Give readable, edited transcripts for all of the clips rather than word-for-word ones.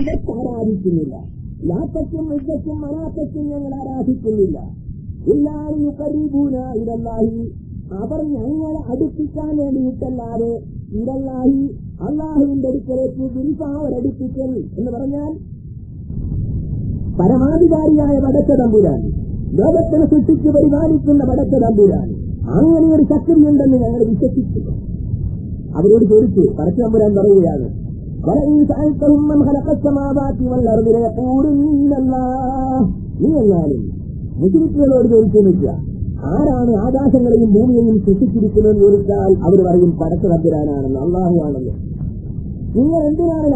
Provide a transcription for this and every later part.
ഇതൊക്കെ ആരാധിക്കുന്നില്ല. ലാത്തക്കും ഇതൊക്കും മനാത്തക്കും ഞങ്ങൾ ആരാധിക്കുന്നില്ല. എല്ലാവരും യുഖരീബൂന ഇലല്ലാഹി, അവർ ഞങ്ങളെ അടുപ്പിക്കാൻ വേണ്ടിയിട്ടല്ലാതെ ഇലല്ലാഹി അള്ളാഹുവിന്റെ അടുക്കലേക്ക് ബിൽഫാവരടുപ്പിക്കൽ എന്ന് പറഞ്ഞാൽ പരമാധികാരിയായ പടച്ച തമ്പുരാൻ, ലോകത്തിനെ സൃഷ്ടിച്ച് പരിപാലിക്കുന്ന പടച്ച തമ്പുരാൻ, അങ്ങനെ ഒരു ശക്തിയുണ്ടെന്ന് ഞങ്ങൾ വിശ്വസിച്ചു. അവരോട് ചോദിച്ചു. പടച്ച തമ്പുരാൻ പറയുകയാണ്, നീ എന്നാലും മുസ്ലിക്കുകളോട് ചോദിച്ചു നിൽക്കുക, ആരാണ് ആകാശങ്ങളെയും ഭൂമിയെയും സൃഷ്ടിച്ചിരിക്കുന്നതെന്ന് ചോദിച്ചാൽ അവർ പറയും പടച്ച തമ്പുരാനാണെന്ന്, അള്ളാഹു ആണെന്ന്. നിങ്ങൾ എന്തിനാണ്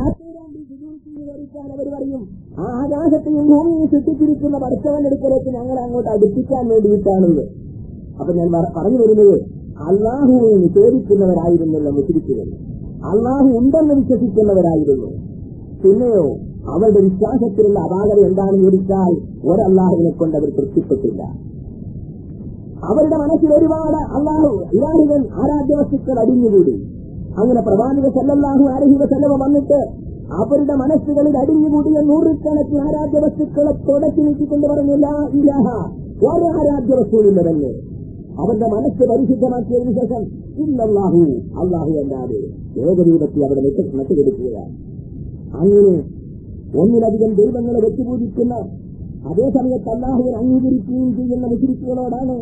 ചോദിച്ചാൽ അവർ പറയും ആ ആകാശത്തെയും ഭൂമിയെയും സൃഷ്ടിച്ചിരിക്കുന്ന പടച്ചവന്റെ അടുക്കലേക്ക് ഞങ്ങളെ അങ്ങോട്ട് അടുപ്പിക്കാൻ വേണ്ടിയിട്ടാണെന്ന്. അപ്പൊ ഞാൻ പറഞ്ഞു വരുന്നത്, അള്ളാഹുവിനെ നിഷേധിക്കുന്നവരായിരുന്നില്ല മുസ്ലിക്കുകൾ, അള്ളാഹു ഉണ്ടെന്ന് വിശ്വസിക്കുന്നവരായിരുന്നു. പിന്നെയോ അവരുടെ വിശ്വാസത്തിലുള്ള അപാകത എന്താണെന്ന് ചോദിച്ചാൽ ഒരല്ലാഹുവിനെ കൊണ്ട് അവർ തൃപ്തിപ്പെട്ടില്ല. അവരുടെ മനസ്സിൽ ഒരുപാട് അള്ളാഹു ഇലാഹികൾ ആരാധ്യ വസ്തുക്കൾ അടിഞ്ഞുകൂടി. അങ്ങനെ പ്രവാചക സല്ലല്ലാഹു അലൈഹി വസല്ലം വന്നിട്ട് അവരുടെ മനസ്സുകളിൽ അടിഞ്ഞുകൂടിയ നൂറുകണക്കിന് ആരാധ്യ വസ്തുക്കളെ തുടച്ചു നീക്കിക്കൊണ്ട് പറഞ്ഞു, ലാ ഇലാഹ, ഒരു ആരാധ്യ വസ്തുവില്ലതല്ലേ. അവരുടെ മനസ്സ് പരിശുദ്ധമാക്കിയതിനു ശേഷം ഇല്ലല്ലാഹു, അള്ളാഹു അല്ലാതെ ഏകരൂപത്തിൽ അവിടെ നട്ടുകൊടുക്കുകയാണ്. അങ്ങനെ ഒന്നിലധികം ദൈവങ്ങളെ വെച്ചുപൂജിക്കുന്ന, അതേസമയത്ത് അള്ളാഹുവിനെ അംഗീകരിക്കുകയും ചെയ്യുന്ന മുശ്രിക്കുകളോടാണ്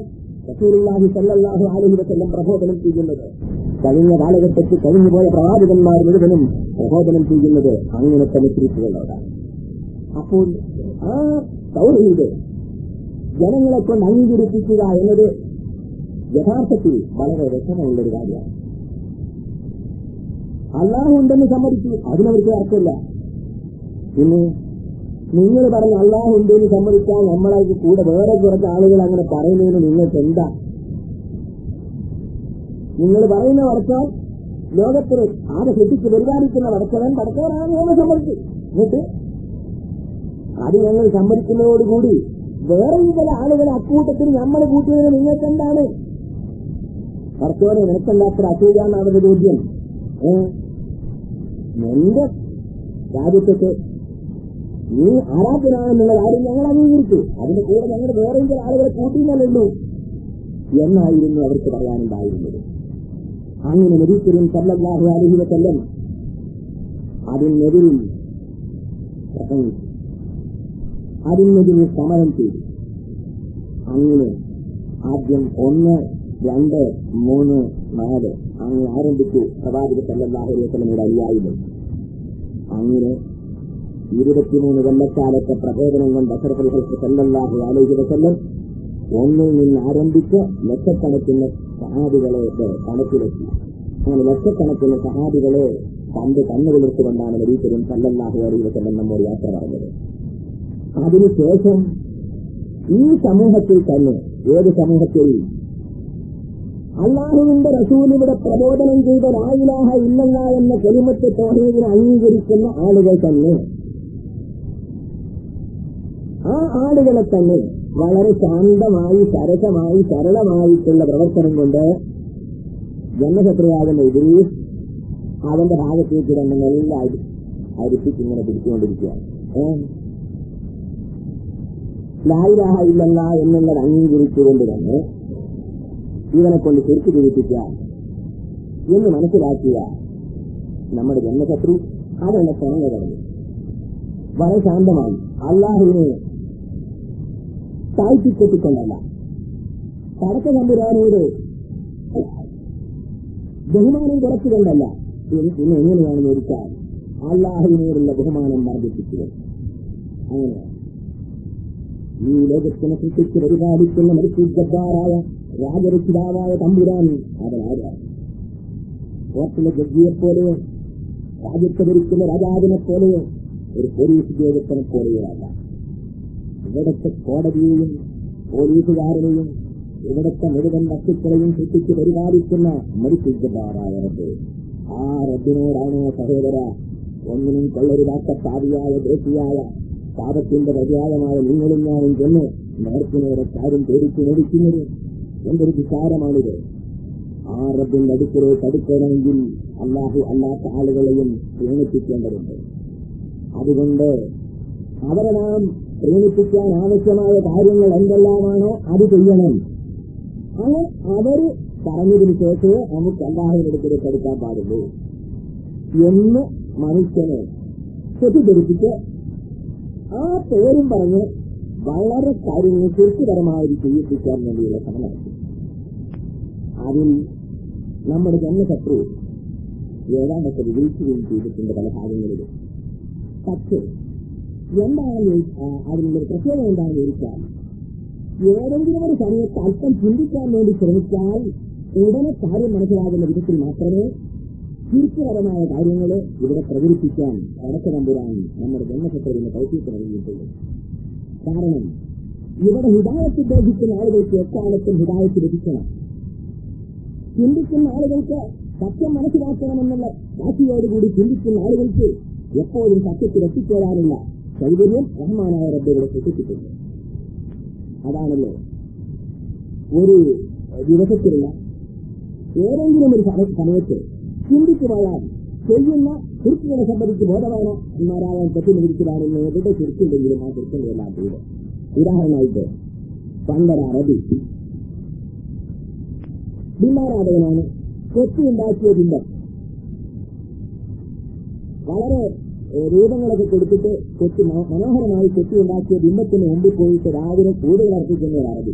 റസൂലുള്ളാഹി സ്വല്ലല്ലാഹു അലൈഹി വസല്ലം പ്രബോധനം ചെയ്യുന്നത്. കഴിഞ്ഞ കാലഘട്ടത്തിൽ കഴിഞ്ഞുപോയ പ്രവാചകന്മാർ മുഴുവനും പ്രബോധനം ചെയ്യുന്നത് അങ്ങനത്തെ മുശ്രിക്കുകളോടാണ്. അപ്പോൾ ആ തൗഹീദ് ജനങ്ങളെ കൊണ്ട് അംഗീകരിപ്പിക്കുക എന്നത് യഥാർത്ഥത്തിൽ വളരെ വിഷമമുള്ളൊരു കാര്യമാണ്. അള്ളാഹു ഉണ്ടെന്ന് സമ്മതിച്ചു, അതിനവർക്ക് അർത്ഥമില്ല. പിന്നെ നിങ്ങൾ പറഞ്ഞ അള്ളാഹു ഉണ്ടെന്ന് സമ്മതിക്കാൻ നമ്മളായിട്ട് കൂടെ വേറെ കുറച്ച് ആളുകൾ അങ്ങനെ പറയുന്നതിന് നിങ്ങൾക്ക് എന്താ? നിങ്ങൾ പറയുന്ന വടക്കാൻ ലോകത്തിന് ആരെ സൃഷ്ടിച്ച് പരിപാലിക്കുന്ന വടക്കവനാണ് ഞങ്ങൾ സമ്മതിച്ചു. എന്നിട്ട് അത് ഞങ്ങൾ സമ്മതിക്കുന്നതോടുകൂടി വേറെ ചില ആളുകളെ അക്കൂട്ടത്തിൽ നമ്മൾ കൂട്ടിയതിന് നിങ്ങൾക്കെന്താണ്? കർത്തോടെ നിനക്കെല്ലാത്ര അസൂയാന്ന് അവരുടെ ചോദ്യം. എന്റെ രാജ്യത്തൊക്കെ നീ ആരാധനാണെന്നുള്ള കാര്യം ഞങ്ങൾ അംഗീകരിച്ചു, അതിന്റെ കൂടെ ഞങ്ങൾ വേറെ ചില ആളുകളെ കൂട്ടിയെന്നല്ലോ എന്നായിരുന്നു അവർക്ക് പറയാനുണ്ടായിരുന്നത്. അങ്ങനെ നബി കരീം സല്ലല്ലാഹു അലൈഹി വസല്ലം അതിനെതിരിൽ പ്രസംഗിച്ചു, അതിനെതിരെ സമരം ചെയ്തു. അങ്ങനെ ആദ്യം 1, 2, 3, 4 അങ്ങനെ ആരംഭിച്ചു പ്രവാചക സല്ലല്ലാഹു അലൈഹി വസല്ലമയുടെ അനുയായികൾ. അങ്ങനെ 23 കൊല്ലക്കാലത്തെ പ്രബോധനം കൊണ്ട് അഷ്റഫുൽ ഖൽഖ് സല്ലല്ലാഹു അലൈഹി വസല്ലം 1 നിന്ന് ആരംഭിച്ച് ലക്ഷക്കണക്കിന് സഹാബികളെ കണക്കിലെത്തി. അങ്ങനെ ലക്ഷക്കണക്കിന് സഹാബികളെ കണ്ണുകുളിർത്തുകൊണ്ടാണ് നബി കരീം സല്ലല്ലാഹു അലൈഹി വസല്ലം നമ്മോട് യാത്ര പറഞ്ഞത്. അതിനുശേഷം ഈ സമൂഹത്തിൽ തന്നെ, ഏത് സമൂഹത്തിൽ അള്ളാഹുവിന്റെ റസൂലിവിടെ പ്രബോധനം ചെയ്ത ലാ ഇലാഹ ഇല്ലല്ലാഹ് എന്ന കലിമത്ത് തൗഹീദിനെ അംഗീകരിക്കുന്ന ആളുകൾ തന്നെ, ആ ആളുകളെ തന്നെ വളരെ ശാന്തമായി, സരസമായി, സരളമായിട്ടുള്ള പ്രവർത്തനം കൊണ്ട് ജനശത്രുവാകുന്ന ഇബ്ലീസ് അവന്റെ ഭാഗത്തേക്ക് രണ്ടെല്ലാം അരിപ്പിച്ചിങ്ങനെ പിടിച്ചുകൊണ്ടിരിക്കുകയാണ്. ലാ ഇലാഹ ഇല്ലല്ലാഹ് എന്നുള്ളത് അംഗീകരിച്ചുകൊണ്ട് തന്നെ ഇവനെ കൊണ്ട് ശരിക്ക് ജീവിപ്പിക്കുക എന്ന് മനസ്സിലാക്കിയ നമ്മുടെ ജന്മശത്രു അതെന്നെ തുറന്നു കളഞ്ഞു. വളരെ ശാന്തമായി അള്ളാഹുവിനെ താഴ്ത്തിക്കെട്ടിക്കൊണ്ടല്ല, പടച്ച തമ്പുരാനോട് ബഹുമാനം കുറച്ചുകൊണ്ടല്ല, പിന്നെ എങ്ങനെയാണെന്ന് ചോദിച്ചാൽ അള്ളാഹുവിനോടുള്ള ബഹുമാനം വർദ്ധിപ്പിക്കുക. അങ്ങനെ ഈ ലോകത്തിനെ സൃഷ്ടിച്ച് പരിപാലിക്കുന്ന മരിച്ചുദ്ധക്കാരായ രാജരക്ഷിതാവായ തമ്പുരാൻ അവനാരാണ്. കോർട്ടിലെ ജഡ്ജിയെപ്പോലെയോ രാജ്യത്തെ ഭരിക്കുന്ന രാജാവിനെ പോലെയോ ഒരു പോലീസ് ഉദ്യോഗസ്ഥനെ പോലെയോ അല്ല. ഇവിടത്തെ കോടതിയെയും പോലീസുകാരനെയും ഇവിടത്തെ മുഴുവൻ വസ്തുക്കളെയും സൃഷ്ടിച്ച് പരിപാലിക്കുന്ന മരിച്ചുദ്ധക്കാരായ റബ്ബ്, ആ റബ്ബിനോടാണോ സഹോദര ഒന്നിനും കൊള്ളരുതാത്ത സാധിയായ ദേശീയായ പാപത്തിന്റെ പര്യായമായ നിങ്ങളും ഞാനും ചെന്ന് നേർക്കിനോടെ കാര്യം പേടിച്ച് മേടിക്കുന്നത്? എന്തൊരു വിചാരമാണിത്. ആ റബ്ബിന്റെ അടുക്കലേക്ക് അടുക്കണമെങ്കിൽ അല്ലാഹു അല്ലാത്ത ആളുകളെയും പ്രേമിപ്പിക്കേണ്ടതുണ്ട്. അതുകൊണ്ട് അവരെ നാം പ്രേരിപ്പിക്കാൻ ആവശ്യമായ കാര്യങ്ങൾ എന്തെല്ലാമാണോ അത് ചെയ്യണം. അങ്ങനെ അവര് പറഞ്ഞതിന് ശേഷമേ നമുക്ക് അല്ലാഹുവിനെടുത്ത് എടുക്കാൻ പാടുള്ളൂ എന്ന് മനുഷ്യനെ തെറ്റിദ്ധരിപ്പിച്ച് ആ പേരും പറഞ്ഞ് വളരെ കാര്യങ്ങൾ കൃത്യപരമായി ചെയ്യിപ്പിക്കാൻ വേണ്ടിയുള്ള ശ്രമം. അതിൽ നമ്മുടെ ജന്മശത്രു ഏതാണ്ടൊക്കെ വിവരിക്കുകയും ചെയ്തിട്ടുണ്ട് പല ഭാഗങ്ങളിലും. പക്ഷേ എന്താണ് അതിനുള്ള പ്രത്യേകത എന്താണെന്ന് ചോദിച്ചാൽ, ഏതെങ്കിലും ഒരു സമയത്ത് അല്പം ചിന്തിക്കാൻ വേണ്ടി ശ്രമിച്ചാൽ ഉടനെ കാര്യം മനസ്സിലാകുന്ന വിധത്തിൽ മാത്രമേ തിരിച്ചുപരമായ കാര്യങ്ങൾ ഇവിടെ പ്രചരിപ്പിക്കാൻ പടച്ചതമ്പുരാൻ നമ്മുടെ ജന്മശത്രുവിന് തൗഫീഖ് നൽകിയിട്ടുള്ളൂ. കാരണം ഇവിടെ ഹിദായത്ത് ഉദ്ദേശിക്കുന്ന ആളുകൾക്ക് എക്കാലത്തും ഹിദായത്ത് ലഭിക്കണം. ചിന്തിക്കുന്ന ആളുകൾക്ക് സത്യം മനസ്സിലാക്കണമെന്നുള്ള വാശിയോടുകൂടി ചിന്തിക്കുന്ന ആളുകൾക്ക് എപ്പോഴും സത്യത്തിൽ എത്തിച്ചേരാനുള്ള സൗകര്യം റഹ്മാനായ റബ്ബിവിടെ സൃഷ്ടിച്ചിട്ടുണ്ട്. അതാണല്ലോ ഒരു ദിവസത്തിലുള്ള ഏതെങ്കിലും ഒരു സമയത്ത് ചിന്തിച്ചു പോയാൽ ചെയ്യുന്ന കുറിച്ചുകളെ സംബന്ധിച്ച് ബോധവാന്മാരാകാൻ പറ്റുന്നതിരിക്കലാണെന്ന് എവിടെ കുറിച്ചുണ്ടെങ്കിലും ആ കുറിച്ചുകളെല്ലാം ചെയ്ത്. ഉദാഹരണമായിട്ട് പണ്ടൊരു അറബി ബിംബാരാധകനാണ്. കൊത്തിയുണ്ടാക്കിയ ബിംബം വളരെ രൂപങ്ങളൊക്കെ കൊടുത്തിട്ട് മനോഹരമായി കൊത്തിയുണ്ടാക്കിയ ബിംബത്തിന് മുമ്പിൽ പോയിട്ട് രാവിലെ കൂടുതൽ അർപ്പിക്കുന്ന ഒരു അറബി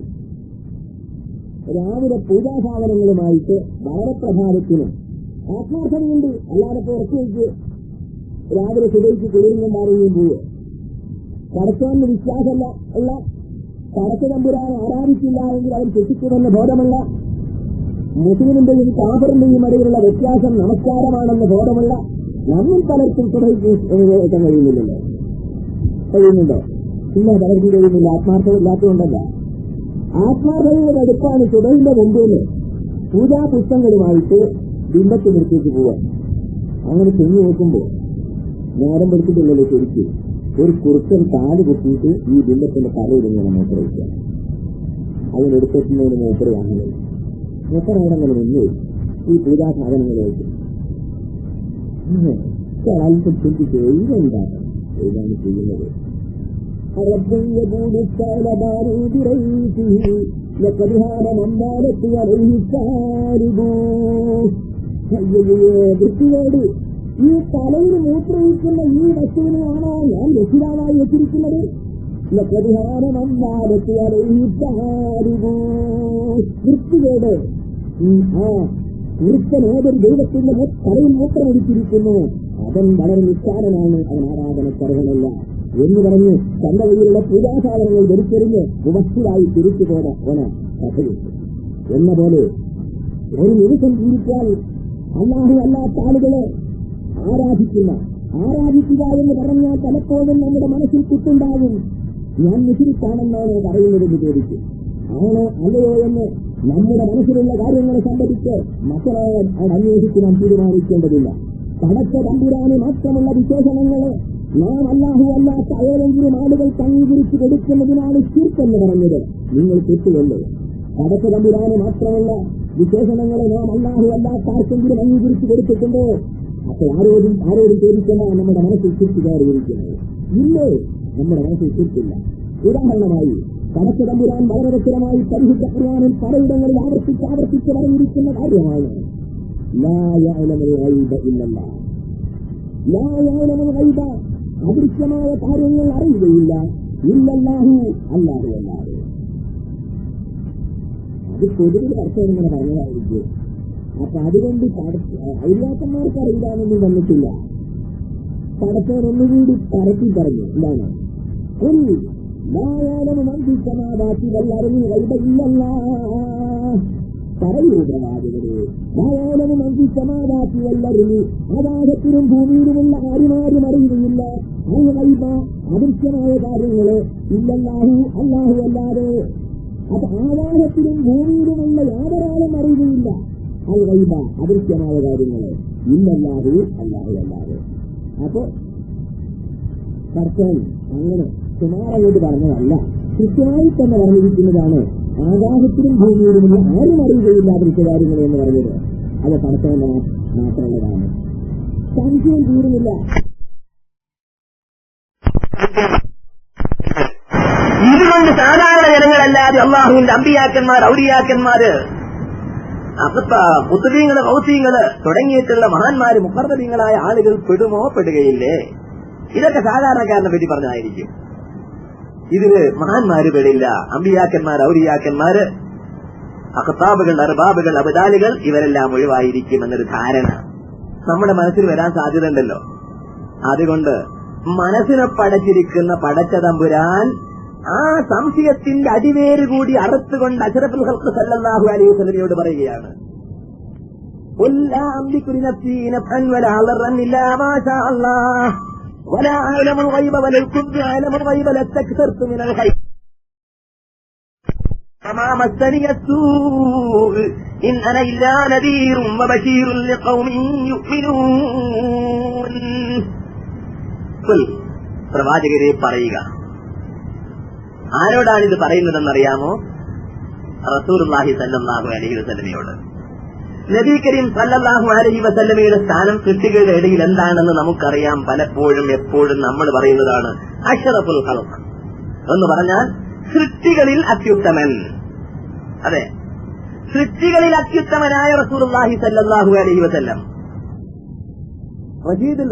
രാവിലെ പൂജാസാധനങ്ങളുമായിട്ട് വളരെ പ്രഭാതത്തിനും ആത്മാർത്ഥതയുണ്ട്. അല്ലാതെ പുറത്തു വെച്ച് രാവിലെ സുബഹിക്ക് കുളിരുന്നുണ്ടാവുകയും പോവുക. പടച്ചവന് വിശ്വാസമല്ല ഉള്ള പടച്ചതമ്പുരാനെ ആരാധിച്ചില്ല എങ്കിൽ അവർ തെറ്റിക്കുമെന്ന ബോധമുള്ള, മുസ്ലിമിന്റെയും കാഫറിന്റെയും ഇടയിലുള്ള വ്യത്യാസം നമസ്കാരമാണെന്ന ബോധമുള്ള നമ്മൾ പലർക്കും സുബഹിക്ക് വെക്കാൻ കഴിയുന്നില്ലല്ലോ. കഴിയുന്നുണ്ടോ? പിന്നെ പലർക്കും കഴിയുന്നില്ല. ആത്മാർത്ഥത ഇല്ലാത്തതുകൊണ്ടല്ല. ആത്മാർത്ഥതയുടെ അടുപ്പാണ് സുബഹിന്റെ മുമ്പിന് പൂജാ പുസ്തകങ്ങളുമായിട്ട് ബിംബത്തെ നിർത്തിച്ച് പോവാൻ. അങ്ങനെ ചെന്ന് നോക്കുമ്പോൾ നേരം പെടുത്തിട്ടുള്ളല്ലോ ശരിക്കും ഒരു കുറുക്കൻ കാല് കുത്തിയിട്ട് ഈ ബിംബത്തിന്റെ തലയിടുന്ന മൂത്രയിക്കുക. അതിനെടുത്തെത്തുന്നതിന് മൂത്രയാണെങ്കിൽ മൂത്രയോടങ്ങനെ നിന്ന് ഈ പൂജാ സാധനങ്ങളായിട്ട് അല്പം ചിന്തിച്ച് എഴുതാണ് ചെയ്യുന്നത്. വൃത്തിയോട് ഈ തലയിൽ മൂത്രയിക്കുന്ന ഈ വസ്തുവിനെയാണോ ഞാൻ രക്ഷിതാവായി വെച്ചിരിക്കുന്നത്? വൃത്തിയോട് ആ വൃത്തൻ ഏതൊരു ദൈവത്തിന്റെ തലയിൽ മൂത്രമടിച്ചിരിക്കുന്നു അവൻ വളരെ നിസ്സാരനാണ്, അവൻ ആരാധനക്കർഹനല്ല എന്ന് പറഞ്ഞ് തന്റെ കയ്യിലുള്ള പൂജാസാധനങ്ങൾ ധരിച്ചെറിഞ്ഞ് ഉപസ്ഥിരായി തിരിച്ചു പോയ ഓന കഥയുണ്ട്. എന്ന പോലെ ഒരു നിമിഷം ജീവിക്കാൻ അല്ലാഹു അല്ലാത്ത ആളുകളെ ആരാധിക്കുക എന്ന് പറഞ്ഞാൽ പലപ്പോഴും നമ്മുടെ മനസ്സിൽ കുത്തുണ്ടാകും. ഞാൻ മുസ്ലിമാണെന്നാണ് പറയുന്നതെന്ന് ചോദിക്കും. ആണോ അല്ലയോ എന്ന് നമ്മുടെ മനസ്സിലുള്ള കാര്യങ്ങളെ സംബന്ധിച്ച് മക്കളെ അന്വേഷിച്ച് നാം തീരുമാനിക്കേണ്ടതില്ല. പടച്ച തമ്പുരാന് മാത്രമുള്ള വിശേഷണങ്ങളെ നാം അല്ലാഹു അല്ലാത്ത ഏതെങ്കിലും ആളുകൾക്ക് അംഗീകരിച്ച് കൊടുക്കുന്നതിനാണ് ശിർക്ക് പറഞ്ഞത്. നിങ്ങൾ തെറ്റുകല്ലോ. പടച്ച തമ്പുരാന് മാത്രമുള്ള വിശേഷണങ്ങളെ നാം അല്ലാഹു അല്ലാത്ത ആർക്കെങ്കിലും അംഗീകരിച്ച് കൊടുത്തിട്ടുണ്ടോ? അപ്പൊ ആരോടും ചോദിക്കുന്ന നമ്മുടെ മനസ്സിൽ ശിർക്ക് കയറിയിരിക്കുന്നത് ഇല്ലേ? നമ്മുടെ മനസ്സിൽ ശിർക്കില്ല. ഉദാഹരണമായി പടച്ച തമ്പുരാൻ വളരെ വ്യക്തമായി പരിശുദ്ധ ഖുർആനിൽ പലയിടങ്ങളിൽ ആവർത്തിച്ച് പറഞ്ഞിരിക്കുന്ന കാര്യമാണ് ലാ യഅലമുൽ ഗൈബ ഇല്ലല്ലാഹ്. ലാ യഅലമുൽ ഗൈബ, അദൃശ്യമായ കാര്യങ്ങൾ അറിയുകയില്ല. ഇല്ലല്ലാഹു, അല്ലാഹു അല്ലാതെ. അത് പൊതുവിൽ അർത്ഥം ഇങ്ങനെ പറഞ്ഞതായിരിക്കും. അപ്പൊ അതുകൊണ്ട് ഔലിയാക്കന്മാർക്ക് അറിയില്ലാന്നൊന്നും വന്നിട്ടില്ല. പടച്ചവൻ ഒന്നുകൂടി പരത്തി പറഞ്ഞു. എന്താണ്? പറയൂ പ്രവാചകരെ, ആകാശത്തിലും ഭൂമിയിലുമുള്ള ആരുമാരും അറിയുകയില്ല അദൃശ്യമായ കാര്യങ്ങള് ഇല്ലല്ലാഹു, അല്ലാഹു അല്ലാതെ. അപ്പൊ ആകാശത്തിലും ഭൂമിയിലുമുള്ള യാതൊരാളും അറിയുകയില്ല അൽ ഗൈബ, അദൃശ്യമായ കാര്യങ്ങള് ഇല്ലല്ലാഹു, അല്ലാഹു അല്ലാതെ. അപ്പൊ കർത്തൻ അങ്ങനെ സുമാരങ്ങോട്ട് പറഞ്ഞതല്ല, കൃത്യമായി തന്നെ പറഞ്ഞിരിക്കുന്നതാണ്. ആകാശത്തിലും ഭൂമിയിലുമുള്ള ആരും അറിയുകയില്ല അദൃശ്യ കാര്യങ്ങൾ എന്ന് പറഞ്ഞത്. അത് കർത്തവന്റെ മാത്രമുള്ളതാണ്. സംശയം തീരുന്നില്ല. ഇത്യാദി അള്ളാഹുവിന്റെ അമ്പിയാക്കന്മാർ, ഔലിയാക്കന്മാര്, മുത്തബീങ്ങള്, ഗൗസിയങ്ങള് തുടങ്ങിയിട്ടുള്ള മഹാന്മാര്, മുഖർറബീങ്ങളായ ആളുകൾ പെടുമോ പെടുകയില്ലേ? ഇതൊക്കെ സാധാരണക്കാരനെ പറ്റി പറഞ്ഞതായിരിക്കും. ഇതില് മഹാന്മാര് പെടില്ല. അമ്പിയാക്കന്മാർ, ഔലിയാക്കന്മാര്, അഖ്താബുകൾ, അർബാബുകൾ, അബ്ദാലുകൾ ഇവരെല്ലാം ഒഴിവായിരിക്കും എന്നൊരു ധാരണ നമ്മുടെ മനസ്സിൽ വരാൻ സാധ്യതയുണ്ടല്ലോ. അതുകൊണ്ട് മനസ്സിനെ പടച്ചിരിക്കുന്ന പടച്ച തമ്പുരാൻ ആ സംശയത്തിന്റെ അടിവേര് കൂടി അറുത്തുകൊണ്ട് അഷ്റഫുൽ ഖൽഖ് സല്ലല്ലാഹു അലൈഹി വസല്ലമയോട് പറയുകയാണ്, ഖുൽ ലാ അംലികു ലിനഫ്സി നഫ്അൻ വലാ ളർറൻ ഇല്ലാ മാ ശാ അല്ലാഹ് വലാ അഅലമുൽ ഗൈബ വലൗ കുന്തു അഅലമുൽ ഗൈബ ലസ്തക്സർതു മിനൽ ഖൈർ വമാ മസ്സനി അസ്സൂഉ ഇൻ അന ഇല്ലാ നദീറുൻ വബശീറുൻ ലിഖൗമിൻ യുഅ്മിനൂൻ. ഖുൽ, പ്രവാചകരെ പറയുക. ആരോടാണിത് പറയുന്നതെന്നറിയാമോ? റസൂലുള്ളാഹി സല്ലല്ലാഹു അലൈഹി വസല്ലമയോട്. നബി കരീം സല്ലല്ലാഹു അലൈഹി വസല്ലമയുടെ സ്ഥാനം സൃഷ്ടികളുടെ ഇടയിൽ എന്താണെന്ന് നമുക്കറിയാം. പലപ്പോഴും എപ്പോഴും നമ്മൾ പറയുന്നതാണ് അഷ്റഫുൽ ഖൽഖ് എന്ന് പറഞ്ഞാൽ സൃഷ്ടികളിൽ അത്യുത്തമൻ. അതെ, സൃഷ്ടികളിൽ അത്യുത്തമനായ റസൂലുള്ളാഹി സല്ലല്ലാഹു അലൈഹി വസല്ലം.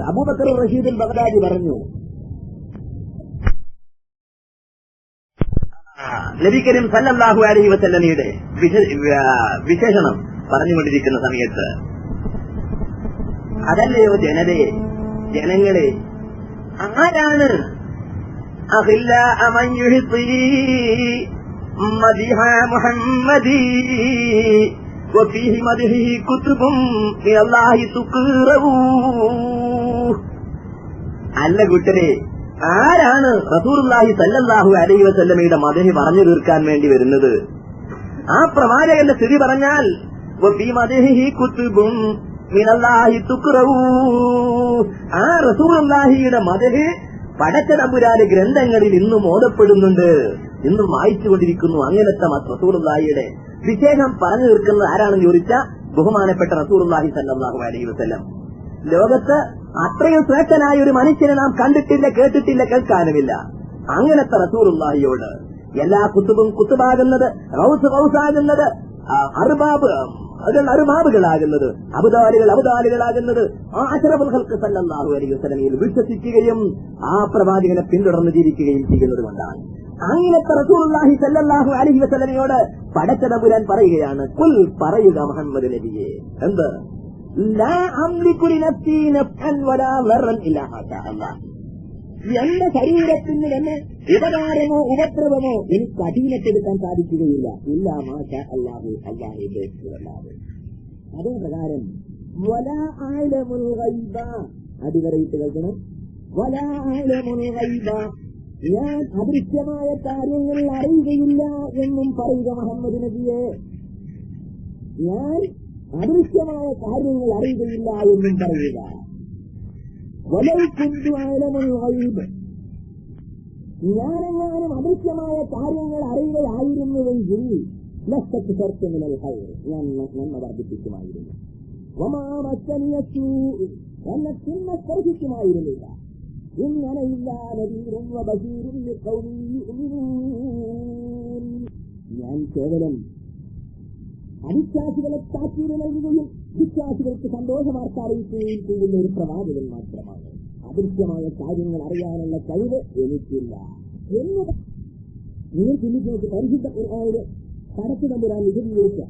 അബൂബക്കർ റഷീദുൽ ബഗ്ദാദി പറഞ്ഞു, നബി കരീം സല്ലല്ലാഹു അലൈഹി വസല്ലമയുടെ വിശേഷണം പറഞ്ഞുകൊണ്ടിരിക്കുന്ന സമയത്ത്, അതല്ലയോ ജനങ്ങളെ, ആരാണ് മദിഹ മുഹമ്മദി വഫീഹി മദ്ഹി കുതുബും മിനല്ലാഹി തുഖറഊ. അല്ല കൂട്ടരെ, ആരാണ് റസൂലുള്ളാഹി സല്ലല്ലാഹു അലൈഹി വസല്ലമയുടെ മദ്ഹ് പറഞ്ഞു തീർക്കാൻ വേണ്ടി വരുന്നത്? ആ പ്രവാചകന്റെ സ്ഥിതി പറഞ്ഞാൽ വഫീ മദ്ഹി കുതുബും മിനല്ലാഹി തുഖറഊ. ആ റസൂലുള്ളാഹിയുടെ മദ്ഹ് പടച്ച തമ്പുരാന്റെ ഗ്രന്ഥങ്ങളിൽ ഇന്നും ഓതപ്പെടുന്നുണ്ട്, ഇന്നും വായിച്ചുകൊണ്ടിരിക്കുന്നു. അങ്ങനത്തെ റസൂലുള്ളാഹിയുടെ വിശേഷം പറഞ്ഞു തീർക്കുന്നത് ആരാണെന്ന് ചോദിച്ചാൽ ബഹുമാനപ്പെട്ട റസൂലുള്ളാഹി സല്ലല്ലാഹു അലൈഹി വസല്ലം. ലോകത്ത് അത്രയും ശ്രേഷ്ഠനായ ഒരു മനുഷ്യനെ നാം കണ്ടിട്ടില്ല, കേട്ടിട്ടില്ല, കേൾക്കാനുമില്ല. അങ്ങനത്തെ റസൂലുള്ളാഹിയോട് എല്ലാ കുത്തുബും കുത്തുബാകുന്നത്, റൗസ് റൗസാകുന്നത്, അറുബാബുകളാകുന്നത്, അബ്ദാലുകളാകുന്നത് ആ അഷ്റഫുൽ ഖൽഖ് സല്ലല്ലാഹു അലൈഹി വസല്ലമയിൽ വിശ്വസിക്കുകയും ആ പ്രവാചകനെ പിന്തുടർന്ന് ജീവിക്കുകയും ചെയ്യുന്നത് കൊണ്ടാണ്. അങ്ങനത്തെ റസൂലുള്ളാഹി സല്ലല്ലാഹു അലൈഹി വസല്ലമയോട് പടച്ച തമ്പുരാൻ പറയുകയാണ്, ഖുൽ, പറയുക മുഹമ്മദ് നബിയെ, എന്ത്? ലാ അംലികു ലിനഫ്സി നഫ്അൻ വലാ ളർറൻ ഇല്ലാ മാ ശാ അല്ലാഹ്. എന്റെ ശരീരത്തിന് തന്നെ ഉപകാരമോ ഉപദ്രവമോ എനിക്ക് അധീനപ്പെടുത്താൻ സാധിക്കുകയില്ല. ഇല്ലാ മാ ശാ അല്ലാഹു, അല്ലാഹു ഉദ്ദേശിച്ചതല്ലാതെ. അതേ പ്രകാരം വലാ അഅലമുൽ ഗൈബ, അടിവരയിട്ട് കേൾക്കണം, വലാ അഅലമുൽ ഗൈബ, ഞാൻ അദൃശ്യമായ കാര്യങ്ങൾ അറിയുകയില്ല എന്നും പറയുക മുഹമ്മദ് നബിയെ. ഞാൻ അദൃശ്യമായ കാര്യങ്ങൾ അറിയുകയില്ല എന്നും പറയുക. വലൗ കുന്തു അഅലമുൽ ഗൈബ്, ഞാനെങ്ങാനും അദൃശ്യമായ കാര്യങ്ങൾ അറിയുകയായിരുന്നുവെങ്കിൽ ലസ്തക്സർതു മിനൽ ഖൈർ, ഞാൻ നന്മ വർദ്ധിപ്പിക്കുമായിരുന്നു. വമാ മസ്സനി അസ്സൂഉ, എന്നെ തിന്മ സ്പർശിക്കുമായിരുന്നില്ല. ഇൻ അന ഇല്ലാ നദീറുൻ വബശീറുൻ ലിഖൗമിൻ യുഅ്മിനൂൻ, ഞാൻ കേവലം അവിശ്വാസികളെ താക്കീത് നൽകുകയും വിശ്വാസികൾക്ക് സന്തോഷവാർത്ത അറിയിക്കുകയും ചെയ്യുന്ന ഒരു പ്രവാചകൻ മാത്രമാണ്. അദൃശ്യമായ കാര്യങ്ങൾ അറിയാനുള്ള കഴിവ് എനിക്കില്ല എന്ന് നിങ്ങൾ ചിന്തിച്ച് പരിശുദ്ധ ഖുർആനിലെ പടച്ച തമ്പുരാൻ വിശദീകരിച്ച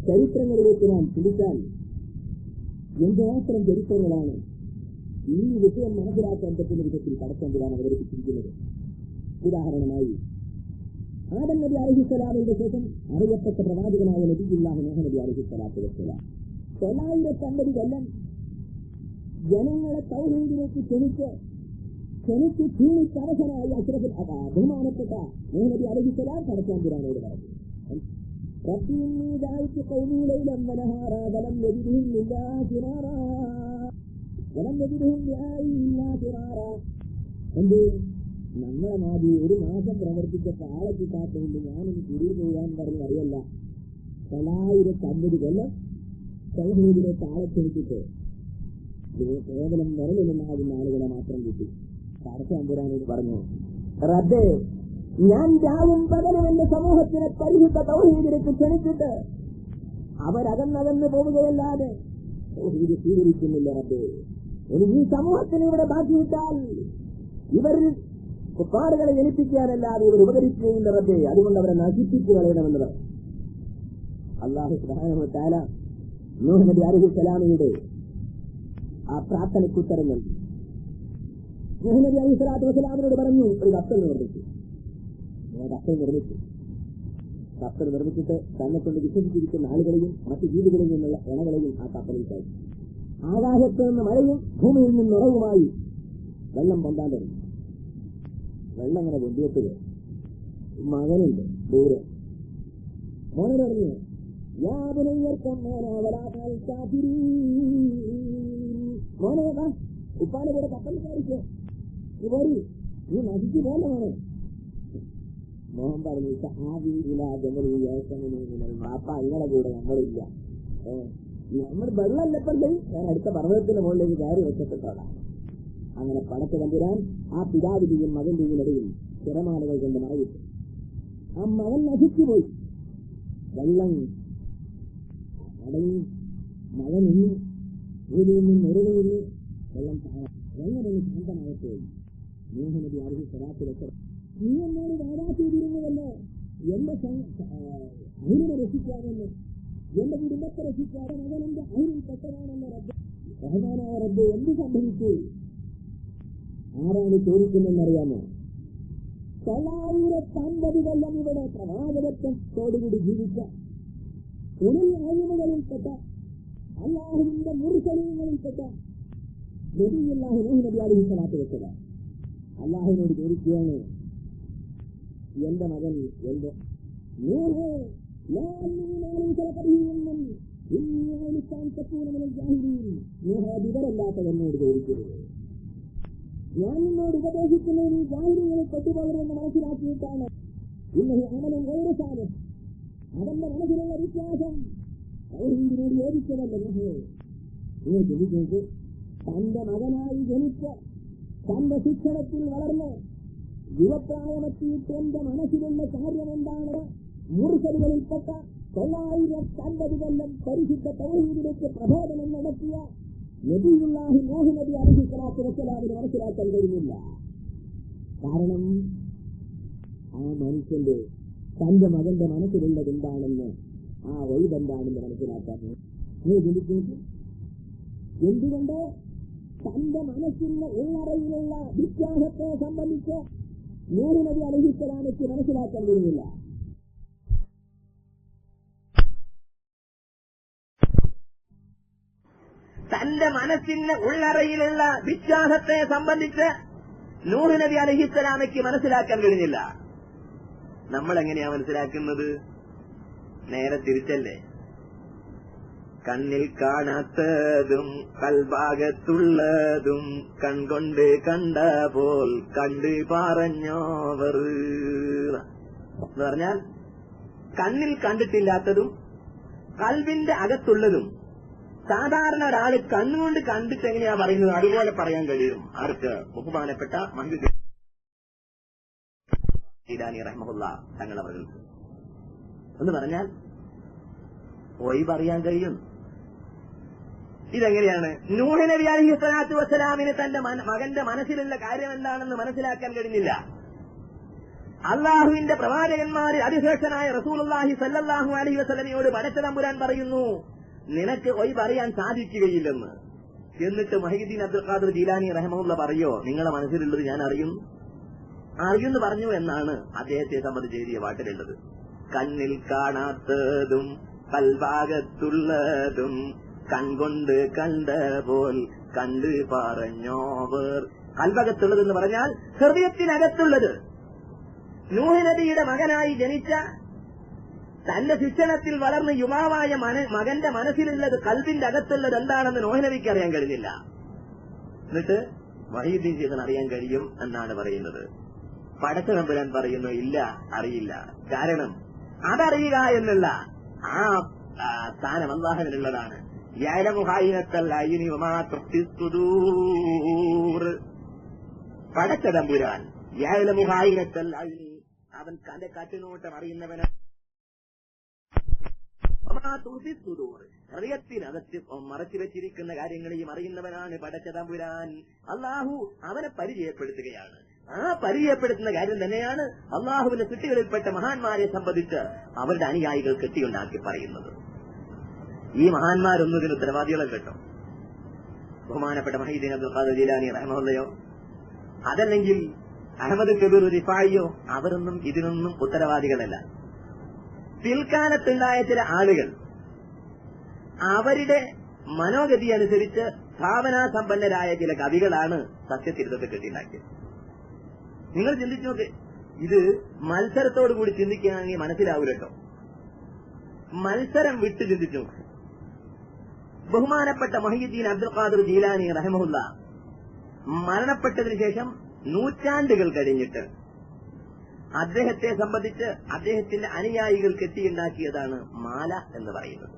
ചരിത്രങ്ങളിലേക്ക് നാം ചിന്തിച്ചാൽ എന്തുമാത്രം ചരിത്രങ്ങളാണ് ഈ വിഷയം മനസ്സിലാക്കാൻ പറ്റുന്ന വിധത്തിൽ പടച്ച തമ്പുരാൻ അവതരിപ്പിച്ചിരിക്കുന്നത്. ഉദാഹരണമായി, ആദം നബി അലൈഹിസ്സലാമിന്റെ ശേഷം അറിയപ്പെട്ട പ്രവാചകനായ നബിയുല്ലാഹി നൂഹ് നബി അലൈഹിസ്സലാത്തു വസ്സലാം 950 കൊല്ലം ജനങ്ങളെ തൗഹീദിലേക്ക് ക്ഷണിച്ച് ക്ഷീണിച്ചരസനായി അഷ്റഫുൽ ബഹുമാനപ്പെട്ട നൂഹ് നബി അലൈഹിസ്സലാം പടച്ച തമ്പുരാനോട് പറഞ്ഞു, എന്ത് നമ്മളെ മാതി ഒരു മാസം പ്രവർത്തിച്ച ആളെ കിട്ടാത്തതുകൊണ്ട് ഞാനൊന്ന് തിരികെ പോകാൻ പറഞ്ഞ് അറിയല്ല. 950 കൊല്ലം തൗഹീദിനെ താളത്തെടുത്തിട്ട് കേവലം വിരലിലുണ്ടാകുന്ന ആളുകളെ മാത്രം കിട്ടി. പടച്ച തമ്പുരാനോട് പറഞ്ഞു, റബ്ബേ, ഞാൻ രാവും പകലും എന്റെ സമൂഹത്തിനെ പരിശുദ്ധ തൗഹീദിലേക്ക് ക്ഷണിച്ചിട്ട് അവരകന്നകന്ന് പോവുകയല്ലാതെ തൗഹീദ് സ്വീകരിക്കുന്നില്ല റബ്ബേ. എനിക്ക് ഈ സമൂഹത്തിന് ഇവിടെ ബാക്കിയിട്ടാൽ ഇവരിൽ കുപ്പാടുകളെ ജനിപ്പിക്കാനല്ലാതെ ഇവർ ഉപകരിക്കുകയില്ല റബ്ബേ. അതുകൊണ്ട് അവരെ നശിപ്പിച്ചു കളയണമെന്ന് പറഞ്ഞു. അല്ലാഹു സുബ്ഹാനഹു വ തആല നൂഹ് നബി അലൈഹിസ്സലാമിയുടെ ആ പ്രാർത്ഥനയ്ക്കുത്തരം നൽകി. നൂഹ് നബി അലൈഹിസ്സലാത്തു വസ്സലാമിനോട് പറഞ്ഞു, ഒരു കപ്പൽ നിർമ്മിച്ചു. കപ്പൽ നിർമ്മിച്ചിട്ട് തന്നെ കൊണ്ട് വിശ്വസിച്ചിരിക്കുന്ന ആളുകളെയും മറ്റു ജീവികളിൽ നിന്നുള്ള ഇണകളെയും ആ കപ്പലിൽ കയറ്റി. ആകാശത്ത് നിന്ന് മഴയും ഭൂമിയിൽ നിന്ന് ഉറവുമായി വെള്ളം പൊന്താൻ തുടങ്ങി. വെള്ളം അങ്ങനെ പൊന്തിയപ്പോൾ മകനുണ്ട് ദൂരെ. മോനെ പറഞ്ഞു, മോനെ ഉപ്പാനെ കൂടെ കപ്പൽ കയറിക്കോ, നീ നശിച്ചു പോലെ മോനെ. മോഹൻ പറഞ്ഞു, വാപ്പ നിങ്ങളെ കൂടെ നമ്മളില്ല, നമ്മൾ വെള്ളമല്ലപ്പണ്ട് ഞാൻ അടുത്ത പർവ്വതത്തിന്റെ മുകളിലേക്ക് കയറി വെച്ചിട്ടുള്ളതാണ്. അങ്ങനെ പടച്ച തമ്പുരാൻ ആ പിതാവിന്റെയും മകന്റെയും ഇടയിൽ തിരമാലകൾ കൊണ്ട് മറവിട്ടു. ആ മകൻ നശിച്ചുപോയി. വെള്ളം അടങ്ങി, മഴ നിന്നു, ഭൂമിയിൽ നിന്ന് നിറവേറി വെള്ളം എങ്ങനെ ശാന്തമായപ്പോയി നൂഹ് നബി അലൈഹിസ്സലാത്തു നീ എന്നോട് വാരാത്തിരുന്നതല്ലോ എന്റെ അഹിനെ രക്ഷിക്കാമെന്ന്, എന്റെ കുടുംബത്തെ രക്ഷിക്കാതെ മകനെന്റെ അഹിനിൽ പെട്ടതാണെന്ന് റഹ്മാനായ റബ്ബ് എന്ത് സംഭവിച്ചു? ആരാണ് ചോദിക്കുന്നതെന്നറിയാമോ? 950 കൊല്ലം ഇവിടെ പ്രവാചകത്വത്തോടുകൂടി ജീവിച്ച ആയുധങ്ങളിൽപ്പെട്ട അല്ലാഹുവിന്റെ മുർസലീങ്ങളിൽപ്പെട്ട നബിയുല്ലാഹി നൂഹ് നബി അലൈഹിസ്സലാത്തു വസ്സലാം അല്ലാഹുവിനോട് ചോദിക്കുകയാണ്, എന്റെ മകൻ എന്റെ വിവരല്ലാത്ത എന്നോട് ചോദിക്കരുത്. ഞാൻ നിന്നോട് ഉപദേശിക്കുന്നതിന് ജാഹിലികളെ പെട്ടുപോകരുമെന്ന് മനസ്സിലാക്കിയിട്ടാണ്. ഇന്നലെ അവനും വൈറസാണ് അവന്റെ മനസ്സിലുള്ള വിശ്വാസം യോജിച്ചതല്ല. നിങ്ങൾ ചിന്തിക്കുന്നത് തന്റെ മകനായി ജനിച്ച തന്റെ ശിക്ഷണത്തിൽ വളർന്ന് യുവപ്രായമെത്തിയിട്ട് എന്റെ മനസ്സിലുള്ള കാര്യം എന്താണ്? മുർസലുകളിൽപ്പെട്ട 950 കൊല്ലം പരിശുദ്ധ തൗഹീദിലേക്ക് പ്രബോധനം നടത്തിയ നബിയുല്ലാഹി നൂഹ് നബി അലൈഹിസ്സലാത്തു വസ്സലാമിന് മനസ്സിലാക്കാൻ കഴിഞ്ഞില്ല. കാരണം ആ മനുഷ്യന്റെ തന്റെ മകന്റെ മനസ്സിലുള്ളത് എന്താണെന്ന്, ആ വൈബെന്താണെന്ന് മനസ്സിലാക്കാൻ ചിന്തിക്കുന്നു. എന്തുകൊണ്ട്? തന്റെ മനസ്സിന്റെ ഉള്ളറയിലുള്ള വിശ്വാസത്തെ സംബന്ധിച്ച് നൂഹ് നബി അലൈഹിസ്സലാമിക്ക് മനസ്സിലാക്കാൻ കഴിയുന്നില്ല. തന്റെ മനസ്സിന്റെ ഉള്ളറയിലുള്ള വിശ്വാസത്തെ സംബന്ധിച്ച് നൂഹ് നബി അലൈഹിസ്സലാമയ്ക്ക് മനസ്സിലാക്കാൻ കഴിഞ്ഞില്ല. നമ്മളെങ്ങനെയാ മനസ്സിലാക്കുന്നത്? നേരെ തിരിച്ചല്ലേ. കണ്ണിൽ കാണാത്തതും കൽഭാഗത്തുള്ളതും കൺകൊണ്ട് കണ്ട പോൽ കണ്ട് പറഞ്ഞോവർ എന്ന് പറഞ്ഞാൽ, കണ്ണിൽ കണ്ടിട്ടില്ലാത്തതും കൽവിന്റെ അകത്തുള്ളതും സാധാരണ ഒരാള് കണ്ണുകൊണ്ട് കണ്ടിട്ട് എങ്ങനെയാ പറയുന്നത് അതുപോലെ പറയാൻ കഴിയും. ആർക്ക്? ബഹുമാനപ്പെട്ട മഹ്ദി ജീലാനി റഹ്മഹുല്ലാ തങ്ങളവർക്ക് എന്ന് പറഞ്ഞാൽ പോയി പറയാൻ കഴിയും. ഇതെങ്ങനെയാണ്? നൂഹ് നബി അലൈഹിസ്സലാത്തു വസ്സലാമിന് തന്റെ മകന്റെ മനസ്സിലുള്ള കാര്യം എന്താണെന്ന് മനസ്സിലാക്കാൻ കഴിഞ്ഞില്ല. അള്ളാഹുവിന്റെ പ്രവാചകന്മാരിൽ അതിശ്രേഷ്ഠനായ റസൂലുള്ളാഹി സ്വല്ലല്ലാഹു അലൈഹി വസല്ലമയോട് പടച്ച തമ്പുരാൻ പറയുന്നു, നിനക്ക് ഒയ് പറയാൻ സാധിക്കുകയില്ലെന്ന്. എന്നിട്ട് മുഹയ്യിദ്ദീൻ അബ്ദുൽ ഖാദിർ ജീലാനി റഹ്മഹുല്ലാ പറയോ, നിങ്ങളുടെ മനസ്സിലുള്ളത് ഞാൻ അറിയുന്നു പറഞ്ഞു എന്നാണ് അദ്ദേഹത്തെ സംബന്ധിച്ച് എഴുതിയ പാട്ടിലുള്ളത്. കണ്ണിൽ കാണാത്തതും കൽഭാഗത്തുള്ളതും കൺകൊണ്ട് കണ്ട പോൽ കണ്ട് പറഞ്ഞോവർ. കൽഭാഗത്തുള്ളതെന്ന് പറഞ്ഞാൽ ഹൃദയത്തിനകത്തുള്ളത്. നൂഹ് നബിയുടെ മകനായി ജനിച്ച തന്റെ ശിക്ഷണത്തിൽ വളർന്ന് യുവാവായ മകന്റെ മനസ്സിലുള്ളത്, കൽബിന്റെ അകത്തുള്ളത് എന്താണെന്ന് നൂഹ് നബിക്ക് അറിയാൻ കഴിഞ്ഞില്ല. എന്നിട്ട് മുഹയ്യിദ്ദീൻ ഷെയ്ഖിന് അറിയാൻ കഴിയും എന്നാണ് പറയുന്നത്. പടച്ച തമ്പുരാൻ പറയുന്നു, ഇല്ല, അറിയില്ല. കാരണം അതറിയുക എന്നുള്ള ആ സ്ഥാനം അല്ലാഹുവിനുള്ളതാണ്. പടച്ച തമ്പുരാൻ അവൻ തന്റെ കട്ടുനോട്ടം അറിയുന്നവനാണ്. ഹൃദയത്തിനകത്ത് മറച്ചു വെച്ചിരിക്കുന്ന കാര്യങ്ങളെയും അറിയുന്നവനാണ് പടച്ച തമ്പുരാൻ. അള്ളാഹു അവനെ പരിചയപ്പെടുത്തുകയാണ്. ആ പരിചയപ്പെടുത്തുന്ന കാര്യം തന്നെയാണ് അള്ളാഹുവിന്റെ സൃഷ്ടികളിൽപ്പെട്ട മഹാന്മാരെ സംബന്ധിച്ച് അവരുടെ അനുയായികൾ കെട്ടിയുണ്ടാക്കി പറയുന്നത്. ഈ മഹാന്മാരൊന്നും ഇതിന് ഉത്തരവാദികളെ കേട്ടോ. ബഹുമാനപ്പെട്ട മഹീദ്ദീൻ അബ്ദുൽ ഖാദിർ ജീലാനി റഹ്മത്തുള്ളാഹിയോ അതല്ലെങ്കിൽ അഹമ്മദ് കബീർ റിഫായിയോ അവരൊന്നും ഇതിനൊന്നും ഉത്തരവാദികളല്ല. പിൽക്കാലത്തുണ്ടായ ചില ആളുകൾ അവരുടെ മനോഗതി അനുസരിച്ച് ഭാവനാസമ്പന്നരായ ചില കവികളാണ് സത്യത്തിൽ ഇതൊക്കെ കെട്ടിയുണ്ടാക്കിയത്. നിങ്ങൾ ചിന്തിച്ചു നോക്ക്. ഇത് മത്സരത്തോടു കൂടി ചിന്തിക്കുകയാണെങ്കിൽ മനസ്സിലാവൂലട്ടോ. മത്സരം വിട്ട് ചിന്തിച്ചു നോക്ക്. ബഹുമാനപ്പെട്ട മഹീദ്ദീൻ അബ്ദുൽ ഖാദിർ ജീലാനി റഹിമഹുല്ല മരണപ്പെട്ടതിനു ശേഷം നൂറ്റാണ്ടുകൾ കഴിഞ്ഞിട്ട് അദ്ദേഹത്തെ സംബന്ധിച്ച് അദ്ദേഹത്തിന്റെ അനുയായികൾ കെട്ടിയുണ്ടാക്കിയതാണ് മാല എന്ന് പറയുന്നത്.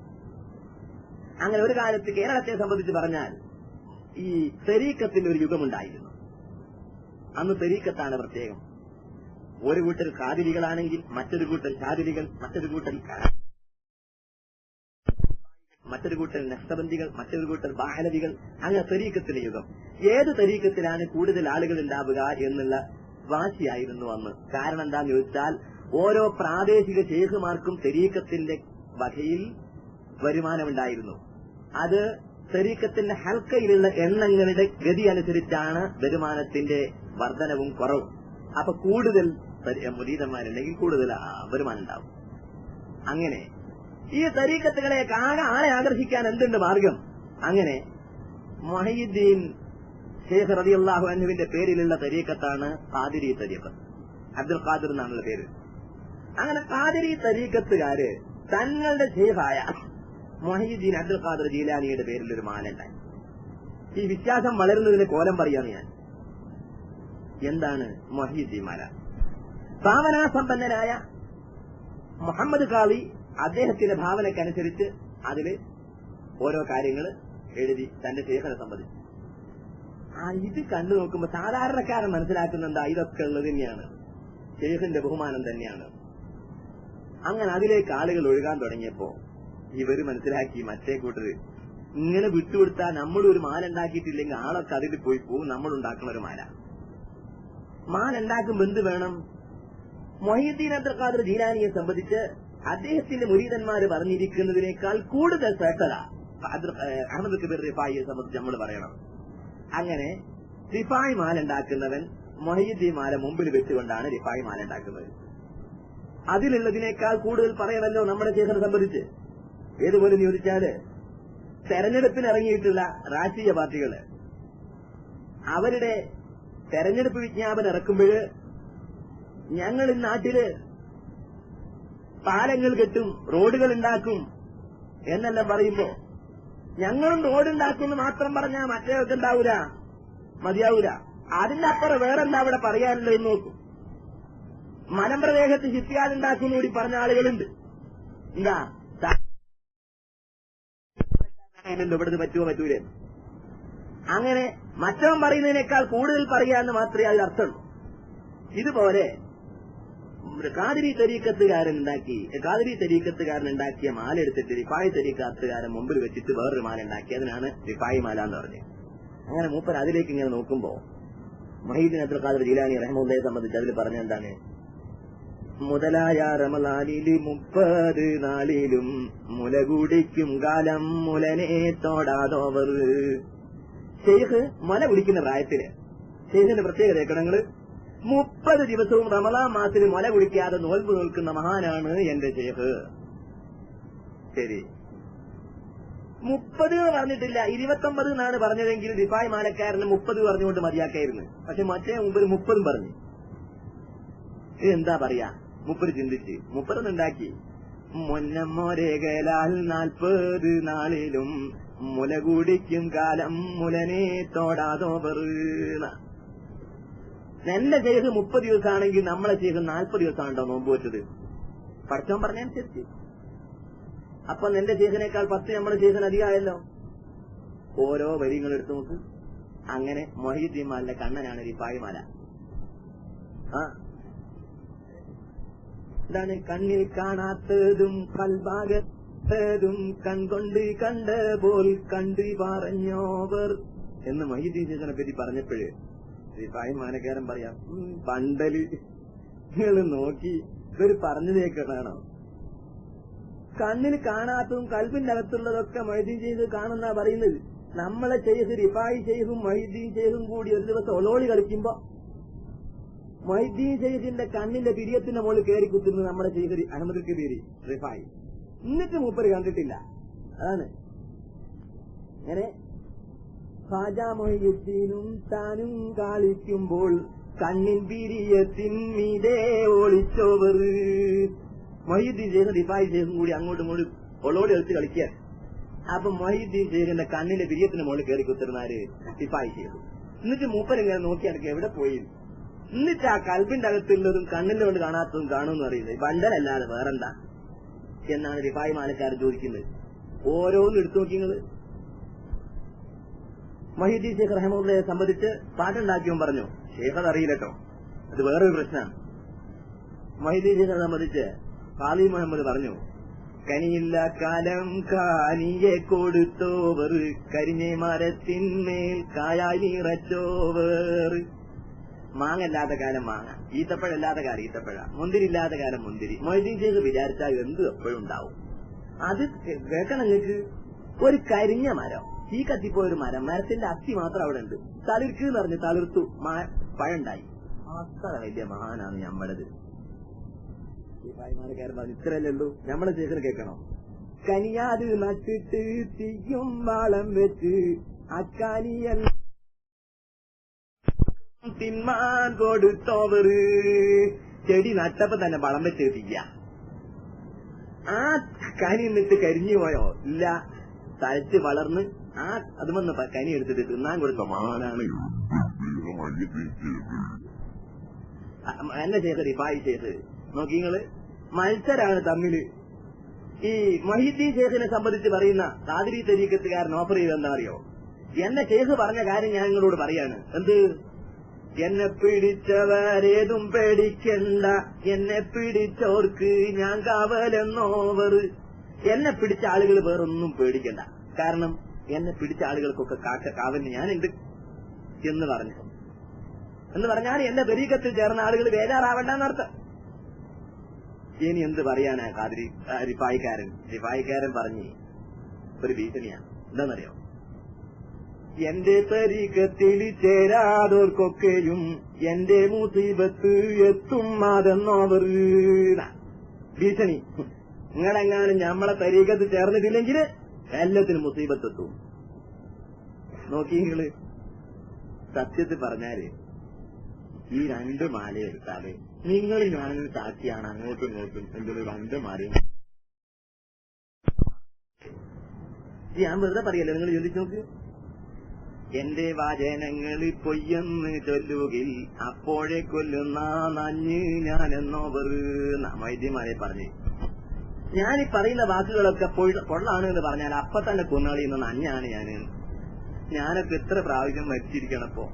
അങ്ങനെ ഒരു കാലത്ത് കേരളത്തെ സംബന്ധിച്ച് പറഞ്ഞാൽ ഈ തരീക്കത്തിന്റെ ഒരു യുഗമുണ്ടായിരുന്നു. അന്ന് തരീക്കത്താണ് പ്രത്യേകം. ഒരു കൂട്ടർ ഖാദിരികളാണെങ്കിൽ മറ്റൊരു കൂട്ടർ ഷാദിരികൾ, മറ്റൊരു കൂട്ടർ നക്സബന്ദികൾ, മറ്റൊരു കൂട്ടർ ബാഹലവികൾ. അങ്ങനെ തരീക്കത്തിന്റെ യുഗം. ഏത് തരീക്കത്തിലാണ് കൂടുതൽ ആളുകൾ ഉണ്ടാവുക എന്നുള്ള വാശിയായിരുന്നു അന്ന്. കാരണം എന്താന്ന് ചോദിച്ചാൽ ഓരോ പ്രാദേശിക ശേഖുമാർക്കും തരീക്കത്തിന്റെ വകയിൽ വരുമാനമുണ്ടായിരുന്നു. അത് തരീക്കത്തിന്റെ ഹൽക്കയിലുള്ള എണ്ണങ്ങളുടെ ഗതി അനുസരിച്ചാണ് വരുമാനത്തിന്റെ വർധനവും കുറവും. അപ്പൊ കൂടുതൽ മുരീദന്മാരുണ്ടെങ്കിൽ കൂടുതൽ വരുമാനം ഉണ്ടാവും. അങ്ങനെ ഈ തരീക്കത്തുകളെ ആളെ ആകർഷിക്കാൻ എന്തുണ്ട് മാർഗം? അങ്ങനെ മുഹയ്യിദ്ദീൻ ശൈഖ് റളിയല്ലാഹു അൻഹുവിന്റെ പേരിലുള്ള തരീക്കത്താണ് ഖാദിരി തരീക്കത്ത്. അബ്ദുൽ ഖാദിർ എന്നാണുള്ള പേര്. അങ്ങനെ ഖാദിരി തരീക്കത്തുകാര് തങ്ങളുടെ ശൈഖായ മുഹയ്യിദ്ദീൻ അബ്ദുൽ ഖാദിർ ജീലാനിയുടെ പേരിലൊരു മാല ഉണ്ടായി. ഈ വിശ്വാസം വളരുന്നതിന് കോലം പറയാന്ന് ഞാൻ. എന്താണ് മുഹയ്യിദ്ദീൻ മാല? ഭാവനാസമ്പന്നനായ മുഹമ്മദ് ഖാളി അദ്ദേഹത്തിന്റെ ഭാവനക്കനുസരിച്ച് അതില് ഓരോ കാര്യങ്ങൾ എഴുതി തന്റെ ശൈഖിനെ സംബന്ധിച്ചു. ഇത് കണ്ടു നോക്കുമ്പോ സാധാരണക്കാരൻ മനസ്സിലാക്കുന്ന എന്താ, ഇതൊക്കെ ഉള്ളത് തന്നെയാണ്, ശൈഖിന്റെ ബഹുമാനം തന്നെയാണ്. അങ്ങനെ അതിലേക്ക് ആളുകൾ ഒഴുകാൻ തുടങ്ങിയപ്പോ ഇവര് മനസ്സിലാക്കി മറ്റേ കൂട്ടര് ഇങ്ങനെ വിട്ടുകൊടുത്താൽ നമ്മളൊരു മാല ഉണ്ടാക്കിയിട്ടില്ലെങ്കിൽ ആളൊക്കെ അതിൽ പോയി പോവും. നമ്മളുണ്ടാക്കുന്ന ഒരു മാല ഉണ്ടാക്കുമ്പോ എന്ത് വേണം? മുഹയ്യിദ്ദീൻ അബ്ദുൽ ഖാദിർ ജീലാനിയെ സംബന്ധിച്ച് അദ്ദേഹത്തിന്റെ മുരീദന്മാര് പറഞ്ഞിരിക്കുന്നതിനേക്കാൾ കൂടുതൽ ശ്രേഷ്ഠത അഹമ്മദ് കബീർ റിഫായിയെ സംബന്ധിച്ച് നമ്മൾ പറയണം. അങ്ങനെ റിഫായി മാല ഉണ്ടാക്കുന്നവൻ മുഹയ്യിദ്ദീൻ മാല മുമ്പിൽ വെച്ചുകൊണ്ടാണ് റിഫായി മാല ഉണ്ടാക്കുന്നത്. അതിലുള്ളതിനേക്കാൾ കൂടുതൽ പറയണല്ലോ നമ്മുടെ ശൈഖിനെ സംബന്ധിച്ച്. ഏതുപോലെ ചോദിച്ചാല് തെരഞ്ഞെടുപ്പിന് ഇറങ്ങിയിട്ടുള്ള രാഷ്ട്രീയ പാർട്ടികള് അവരുടെ തെരഞ്ഞെടുപ്പ് വിജ്ഞാപനം ഇറക്കുമ്പോഴ് ഞങ്ങൾ ഈ നാട്ടില് പാലങ്ങൾ കെട്ടും, റോഡുകൾ ഉണ്ടാക്കും എന്നെല്ലാം പറയുമ്പോ ഞങ്ങളും റോഡുണ്ടാക്കുമെന്ന് മാത്രം പറഞ്ഞാൽ മറ്റേവർക്ക് ഉണ്ടാവൂല, മതിയാവൂല. അതിന്റെ അപ്പുറം വേറെന്താ അവിടെ പറയാനല്ലോ എന്ന് നോക്കും. മലമ്പ്രദേശത്ത് ഷിപ്പ്യാർഡുണ്ടാക്കുമെന്ന് കൂടി പറഞ്ഞ ആളുകളുണ്ട്. എന്താ ഇവിടുന്ന് പറ്റുമോ പറ്റൂലേ? അങ്ങനെ മറ്റവൻ പറയുന്നതിനേക്കാൾ കൂടുതൽ പറയാന്ന് മാത്രമേ അതിൽ അർത്ഥമുള്ളൂ. ഇതുപോലെ ഖാദിരി തരീക്കത്തുകാരനുണ്ടാക്കിയ മാല എടുത്തിട്ട് റിഫായി തരീക്കത്തുകാരൻ മുമ്പിൽ വെച്ചിട്ട് വേറൊരു മാല ഉണ്ടാക്കി. അതിനാണ് റിഫായി മാല എന്ന് പറഞ്ഞത്. അങ്ങനെ മൂപ്പർ അതിലേക്ക് ഇങ്ങനെ നോക്കുമ്പോ മുഹയ്യിദ്ദീൻ അബ്ദുൽ ഖാദിർ ജീലാനി റഹിമഹുള്ളയെ സംബന്ധിച്ച് അതിൽ പറഞ്ഞ എന്താണ്? മുതലായ റമളാനിൽ 30 നാളിലും മുലകുടിക്കും കാലം മുലനെ തോടാതോവർ. ശൈഖ് മുല കുടിക്കുന്ന പ്രായത്തില് ശൈഖിന്റെ പ്രത്യേകത ഗുണങ്ങള് 30 ദിവസവും റമളാൻ മാസത്തിൽ മുല കുടിക്കാതെ നോൽമ്പ് നോൽക്കുന്ന മഹാനാണ് എന്റെ ശൈഖ്. ശരി, 30 പറഞ്ഞിട്ടില്ല, 29 എന്നാണ് പറഞ്ഞതെങ്കിൽ റിഫായി മാലക്കാരന് 30 പറഞ്ഞുകൊണ്ട് മതിയാക്കായിരുന്നു. പക്ഷെ മറ്റേ മുമ്പ് 30 പറഞ്ഞു. എന്താ പറയാ? 30 ചിന്തിച്ച് 30 ഉണ്ടാക്കി. മുന്നമ്മോരേകലാൽ 40 നാളിലും മുല കുടിക്കും കാലം മുലനെ തോടാതോവർ. എന്റെ ശൈഖ് 30 ദിവസമാണെങ്കിൽ നമ്മളെ ശൈഖ് 40 ദിവസമാണോ നോമ്പ് വെച്ചത്? പഠിച്ചോൻ പറഞ്ഞനുസരിച്ച്. അപ്പൊ എന്റെ ശൈഖിനേക്കാൾ 10 നമ്മുടെ ശൈഖിന് അധികമായല്ലോ. ഓരോ വരികൾ എടുത്തു നോക്ക്. അങ്ങനെ മുഹയ്യിദ്ദീൻ മാലിന്റെ കണ്ണനാണ് റിഫായി മാല. എന്താണ്? കണ്ണിൽ കാണാത്തതും കൽഭാഗത്തതും കൺകൊണ്ട് കണ്ട പോൽ കണ്ടു പറഞ്ഞോവർ എന്ന് മൊഹീദ്ദീൻ ശേഖനെ പറ്റി പറഞ്ഞപ്പോഴേ റിഫായി മാനക്കാരൻ പറയാം, പണ്ടല് നിങ്ങൾ നോക്കി ഇവര് പറഞ്ഞതേക്കണോ? കണ്ണിന് കാണാത്തതും കൽബിന്റെ അകത്തുള്ളതൊക്കെ മൊഹീദ്ദീൻ ശേഖ് കാണുന്ന പറയുന്നത്. നമ്മളെ ശൈഖ് റിഫായി ശൈഖും മൊഹീദ്ദീൻ ശേഖും കൂടി ഒരു ദിവസം ഒലോളി കളിക്കുമ്പോ മൊഹീദ്ദീൻ ശൈഖിന്റെ കണ്ണിന്റെ പിരിയത്തിന്റെ മുകളിൽ കയറി കുത്തുന്നത് നമ്മുടെ ശൈഖ് അഹമ്മദ് കബീർ റിഫായി. എന്നിട്ട് മൂപ്പര് കണ്ടിട്ടില്ല. അതാണ് അങ്ങനെ ഖാജാ മൊഹീദ്ദീനും താനും കളിക്കുമ്പോൾ കണ്ണിൻ പിരിയത്തിന്മീതെ ഒളിച്ചോവർ. മൊഹീദ്ദീൻ ശൈഖ് റിഫായി ശൈഖും കൂടി അങ്ങോട്ടും ഇങ്ങോട്ടും ഒളോടി കളിച്ച് കളിക്കാൻ. അപ്പൊ മൊഹീദ്ദീൻ ശൈഖിന്റെ കണ്ണിന്റെ പിരിയത്തിന്റെ മുകളിൽ കയറി കുത്തിരുന്നാര് റിഫായി ശൈഖ്. എന്നിട്ട് മൂപ്പരെങ്ങനെ നോക്കി എനിക്ക് എവിടെ പോയി? എന്നിട്ട് ആ കൽബിന്റെ അകത്തുള്ളതും കണ്ണിന്റെ കൊണ്ട് കാണാത്തതും കാണുമെന്ന് അറിയുന്നത് ബണ്ടലല്ലാതെ വേറെന്താ എന്നാണ് റിഫായി മാനക്കാരൻ ചോദിക്കുന്നത്. ഓരോന്നും എടുത്തു നോക്കിങ്ങള്. മൊഹീദ്ദീൻ ശൈഖ് റഹ്മത്തുള്ളാഹിയെ സംബന്ധിച്ച് പാട്ടുണ്ടാക്കിയവൻ പറഞ്ഞു, ശൈഖ് അത് അറിയില്ലട്ടോ, അത് വേറൊരു പ്രശ്നമാണ്. മൊഹീദ്ദീൻ ശൈഖിനെ സംബന്ധിച്ച് ഖാലി മുഹമ്മദ് പറഞ്ഞു, കനിയില്ല കാലം കാനിയെ കൊടുത്തോവർ കരിഞ്ഞ മരത്തിന്മേൽ കായായി നിറച്ചോവർ. മാങ്ങല്ലാത്ത കാലം മാങ്ങ, ഈത്തപ്പഴല്ലാത്ത കാലം ഈത്തപ്പഴ, മുന്തിരി ഇല്ലാത്ത കാലം മുന്തിരി. മൊഹീദ്ദീൻ ശൈഖ് വിചാരിച്ചാൽ എന്ത് എപ്പോഴും ഉണ്ടാവും. അത് കേൾക്കണമെങ്കിൽ ഒരു കരിഞ്ഞ മരം, തീ കത്തിപ്പോയൊരു മരം, മരത്തിന്റെ അസ്ഥി മാത്രം അവിടെ ഉണ്ട്. തളിർക്ക് എന്ന് പറഞ്ഞു തളിർത്തു, പഴണ്ടായി. അത്ര വലിയ മഹാനാണ് ഞമ്മടത്. ഭായിമാരക്കാരൻ പറഞ്ഞു ഇത്രയല്ലേ ഉള്ളൂ, ഞമ്മളെ ശേഖരം കേൾക്കണം. കനിയാത് നട്ടിട്ട് തീയും വളം വെച്ച് അക്കാനിയല്ല തിന്മാൻ കൊടുത്തോവർ. ചെടി നട്ടപ്പോ തന്നെ വളം വെച്ച് തീയ. ആ കനി നിന്നിട്ട് കരിഞ്ഞു പോയോ? ഇല്ല, തഴച്ച് വളർന്ന് ആ അതുമെന്ന് കനി എടുത്തിട്ട് തിന്നാൻ കൊടുത്തോ മഹാനാണ് എന്നെ ശേഖർ റിഫായി ശേഖ്. നോക്കിങ്ങള് മത്സരാണ് തമ്മില്. ഈ മൊഹീദ്ദീൻ ശേഖിനെ സംബന്ധിച്ച് പറയുന്ന ഖാദിരി തരീഖത്തുകാരൻ ഓഫർ ചെയ്ത് എന്താ അറിയോ? എന്നെ ശേഖ് പറഞ്ഞ കാര്യം ഞാൻ നിങ്ങളോട് പറയാണ്. എന്ത്? എന്നെ പിടിച്ചവരേതും പേടിക്കണ്ട, എന്നെ പിടിച്ചോർക്ക് ഞാൻ കാവലെന്നോവർ. എന്നെ പിടിച്ച ആളുകൾ വേറൊന്നും പേടിക്കണ്ട, കാരണം എന്നെ പിടിച്ച ആളുകൾക്കൊക്കെ കാവലിന് ഞാനുണ്ട് എന്ന് പറഞ്ഞു. എന്ന് പറഞ്ഞാൽ എന്റെ തരീഖത്തിൽ ചേർന്ന ആളുകൾ ബേജാറാവണ്ടെന്നർത്ഥം. ഇനി എന്ത് പറയാനാ ഖാദിരി റിഫായിക്കാരൻ പറഞ്ഞ് ഒരു ഭീഷണിയാണ്. എന്താണെന്നറിയോ? എന്റെ തരീഖത്തിൽ ചേരാതോർക്കൊക്കെയും എന്റെ മുസീബത്ത് എത്തും അതെന്നോവർ. ഭീഷണി. നിങ്ങളെങ്ങാനും ഞമ്മളെ തരീഖത്ത് ചേർന്നിട്ടില്ലെങ്കിൽ എല്ലാത്തിനും മുസീബത്തെത്തും. നോക്കി നിങ്ങള്, സത്യത്തിൽ പറഞ്ഞാല് ഈ രണ്ട് മാല എടുത്താല് നിങ്ങൾ ഞാനും സാക്ഷിയാണ്, അങ്ങോട്ടും ഇങ്ങോട്ടും എന്തൊരു രണ്ട് മാലയും. ഞാൻ വെറുതെ പറയല്ലേ, നിങ്ങൾ ചിന്തിച്ചു നോക്ക്. എന്റെ വചനങ്ങൾ പൊയ്യെന്ന് ചൊല്ലുകിൽ അപ്പോഴേ കൊല്ലുന്ന നഞ്ഞ് ഞാനെന്നോവർ. വൈദ്യമാരെ പറഞ്ഞു, ഞാനീ പറയുന്ന വാക്കുകളൊക്കെ പൊള്ളാണ് എന്ന് പറഞ്ഞാൽ അപ്പൊ തന്നെ കൊന്നുകളിയുന്ന നഞ്ഞാണ് ഞാനൊക്കെ എത്ര പ്രാവശ്യം മരിച്ചിരിക്കണപ്പോ.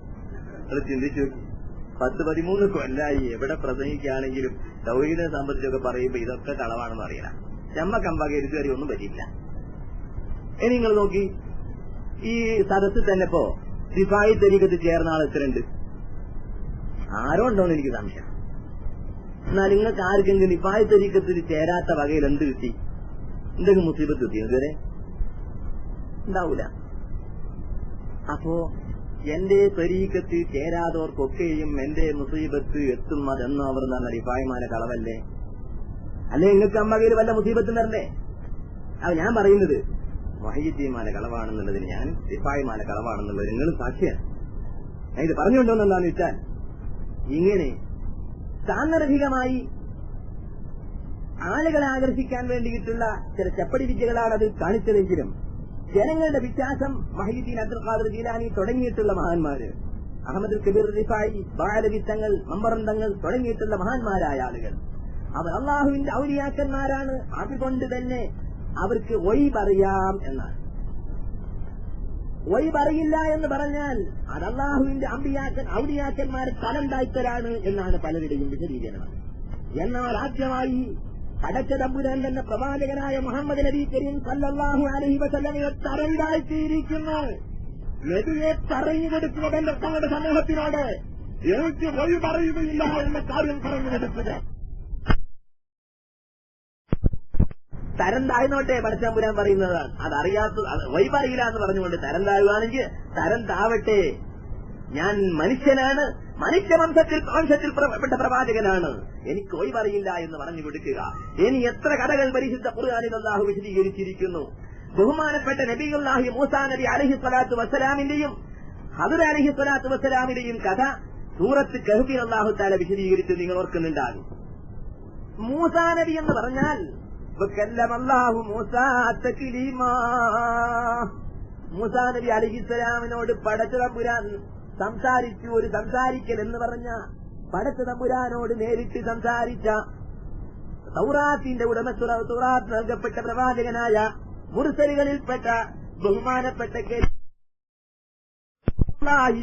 അത് ചിന്തിച്ചു നോക്കി. 10-13 കൊല്ലായി എവിടെ പ്രസംഗിക്കുകയാണെങ്കിലും തൗഹീദിനെ സംബന്ധിച്ചൊക്കെ പറയുമ്പോ ഇതൊക്കെ കളവാണെന്ന് അറിയണം. ചമ്മക്കമ്പാകെ ഇരുതുവരെ ഒന്നും പറ്റിയില്ല. ഇനി നിങ്ങൾ നോക്കി, ഈ സദസ്സിൽ തന്നെ ഇപ്പോ റിഫായി തരീഖത്ത് ചേർന്ന ആൾ എത്രയുണ്ട്? ആരോ ഉണ്ടോന്ന് എനിക്ക് സംശയം. എന്നാൽ നിങ്ങൾക്ക് ആർക്കെങ്കിലും റിഫായി തരീഖത്തിൽ ചേരാത്ത വകയിൽ എന്ത് കിട്ടി? എന്തെങ്കിലും മുസീബത്ത് കിട്ടിയോ ഇതുവരെ? ഉണ്ടാവൂല. അപ്പോ എന്റെ തരീഖത്തിൽ ചേരാതോർക്കൊക്കെയും എന്റെ മുസീബത്ത് എത്തും അതെന്നോ അവർ എന്ന് പറഞ്ഞ റിഫായിമാരെ കളവല്ലേ? അല്ലെ നിങ്ങൾക്ക് അമ്മകയിൽ വല്ല മുസീബത്തും തരണ്ടേ? അത് ഞാൻ പറയുന്നത് വഹീദ്ദീമാരെ കളവാണെന്നുള്ളതിന് ഞാൻ റിഫായിമാരെ കളവാണെന്നുള്ളത് നിങ്ങളും സാക്ഷിയാണ്. ഞാൻ ഇത് പറഞ്ഞുകൊണ്ടോന്നെന്താന്ന് വെച്ചാൽ, ഇങ്ങനെ സാന്ദർഭികമായി ആളുകളെ ആകർഷിക്കാൻ വേണ്ടിയിട്ടുള്ള ചില ചപ്പടി വിദ്യകളാണ് അത് കാണിച്ചതെങ്കിലും ജനങ്ങളുടെ വിശ്വാസം മൊഹീദ്ദീൻ അബ്ദുൽ ഖാദിർ ജീലാനി തുടങ്ങിയിട്ടുള്ള മഹാന്മാര്, അഹമ്മദ് കബീർ റിഫായി, ബാലവി തങ്ങൾ, മമ്പറം തങ്ങൾ തുടങ്ങിയിട്ടുള്ള മഹാന്മാരായ ആളുകൾ അവർ അള്ളാഹുവിന്റെ ഔലിയാക്കന്മാരാണ്. അതുകൊണ്ട് തന്നെ അവർക്ക് ഒയ് പറയാം എന്നാണ്. ഒയ് പറയില്ല എന്ന് പറഞ്ഞാൽ അത് അള്ളാഹുവിന്റെ ഔലിയാക്കന്മാർ തലം താഴ്ത്തലാണ് എന്നാണ് പലരുടെയും വിശദീകരണം. എന്നാൽ ആദ്യമായി പടച്ച തമ്പുരാൻ തന്നെ പ്രവാചകനായ മുഹമ്മദ് നബി കരീം സല്ലല്ലാഹു അലൈഹി വസല്ലമയെ തരം താഴ്ത്തിയിരിക്കുന്നു. നബിയെ പറഞ്ഞു കൊടുക്കുക തങ്ങളുടെ സമൂഹത്തിനോട് എനിക്ക് വഴി പറയുകയില്ല എന്ന കാര്യം പറഞ്ഞു കൊടുക്കുക. തരം താഴ്ന്നോട്ടെ പടച്ചതമ്പുരാൻ പറയുന്നതാണ്. അതറിയാത്ത വഴി പറയില്ല എന്ന് പറഞ്ഞുകൊണ്ട് തരം താഴുകയാണെങ്കിൽ തരം താവട്ടെ, ഞാൻ മനുഷ്യനാണ്, മനുഷ്യവംശത്തിൽ പെട്ട പ്രവാചകനാണ്, എനിക്ക് വഴി പറയില്ല എന്ന് പറഞ്ഞു കൊടുക്കുക. ഇനി എത്ര കഥകൾ പരിശുദ്ധ ഖുർആനിൽ അല്ലാഹു വിശദീകരിച്ചിരിക്കുന്നു. ബഹുമാനപ്പെട്ട നബിയുല്ലാഹി മൂസാ നബി അലൈഹി സ്വലാത്തു വസ്സലാമിന്റെയും ഹദർ അലൈഹി സ്വലാത്തു വസ്സലാമിന്റെയും കഥ സൂറത്ത് കഹ്ഫിൽ അല്ലാഹു തആല വിശദീകരിച്ച് നിങ്ങൾ ഓർക്കുന്നുണ്ടാകും. മൂസാ നബി എന്ന് പറഞ്ഞാൽ മൂസാ നബി അലൈഹിസ്സലാമിനോട് പടച്ച തമ്പുരാൻ സംസാരിച്ചു. ഒരു സംസാരിക്കൽ എന്ന് പറഞ്ഞ പടച്ച തമ്പുരാനോട് നേരിട്ട് സംസാരിച്ച തൗറാത്തിന്റെ തൗറാത്ത് നൽകപ്പെട്ട പ്രവാചകനായ മുർസലുകളിൽപ്പെട്ട ബഹുമാനപ്പെട്ട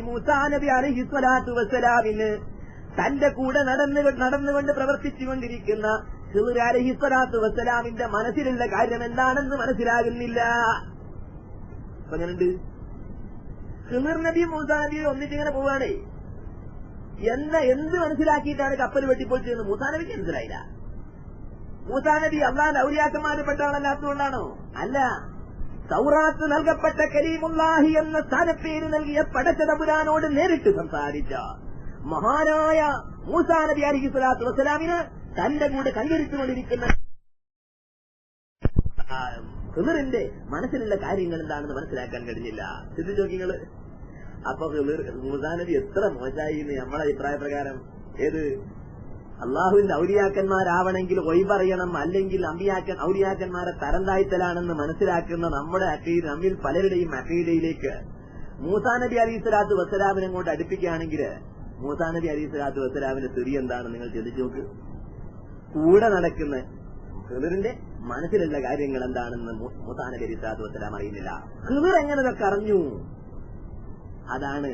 മൂസാ നബി അലൈഹിസ്സലാത്തു വസ്സലാമിന് തന്റെ കൂടെ നടന്നുകൊണ്ട് പ്രവർത്തിച്ചുകൊണ്ടിരിക്കുന്ന ഖിദ്ർ അലൈഹിസ്സലാത്തു വസ്സലാമിന്റെ മനസ്സിലുള്ള കാര്യം എന്താണെന്ന് മനസ്സിലാകുന്നില്ല. അങ്ങനെയുണ്ട്. ഖിദ്ർ നബി മൂസാ നബി ഒന്നിച്ചിങ്ങനെ പോവാണേ. എന്ത് മനസ്സിലാക്കിയിട്ടാണ് കപ്പൽ വെട്ടിപ്പൊളിച്ചതെന്ന് മൂസാ നബിക്ക് മനസ്സിലായില്ല. മൂസാ നബി അള്ളാന്റെ ഔലിയാക്കന്മാര് പെട്ട ആളല്ലാത്തതുകൊണ്ടാണോ? അല്ല, തൗറാത്ത് നൽകപ്പെട്ട കരീമുല്ലാഹി എന്ന സ്ഥാനപ്പേര് നൽകിയ പടച്ച തമ്പുരാനോട് നേരിട്ട് സംസാരിച്ച മഹാനായ മൂസാ നബി അലൈഹി സ്വലാത്തു വസ്സലാമിന് തന്റെ കൂടെ കണ്ടിരിച്ചുകൊണ്ടിരിക്കുന്ന ഖിദ്റിന്റെ മനസ്സിലുള്ള കാര്യങ്ങൾ എന്താണെന്ന് മനസ്സിലാക്കാൻ കഴിഞ്ഞില്ല. ചിന്തിച്ചോക്കിങ്ങള്. അപ്പൊ മൂസാ നബി എത്ര മോശമായി എന്ന് നമ്മളെ അഭിപ്രായ പ്രകാരം. ഏത് അള്ളാഹുവിന്റെ ഔലിയാക്കന്മാരാവണമെങ്കിൽ ഒയ് പറയണം, അല്ലെങ്കിൽ ഔലിയാക്കന്മാരെ തരം താഴ്ത്തലാണെന്ന് മനസ്സിലാക്കുന്ന നമ്മുടെ നമ്മിൽ പലരുടെയും അഖീദയിലേക്ക് മൂസാ നബി അലൈഹി സ്വലാത്തു വസ്സലാമിനെ കൊണ്ട് അടുപ്പിക്കുകയാണെങ്കിൽ മൂസാ നബി അലൈഹി സ്വലാത്തു വസ്സലാമിന്റെ സ്ഥിതി എന്താണ് നിങ്ങൾ ചിന്തിച്ചു നോക്ക്. കൂടെ നടക്കുന്ന ഖിദ്റിന്റെ മനസ്സിലുള്ള കാര്യങ്ങൾ എന്താണെന്ന് മൂസാ നബി അലൈഹി സ്വലാത്തു വസ്സലാം അറിയുന്നില്ല. ഖിദ്ർ എങ്ങനെയൊക്കെ അറിഞ്ഞു? അതാണ്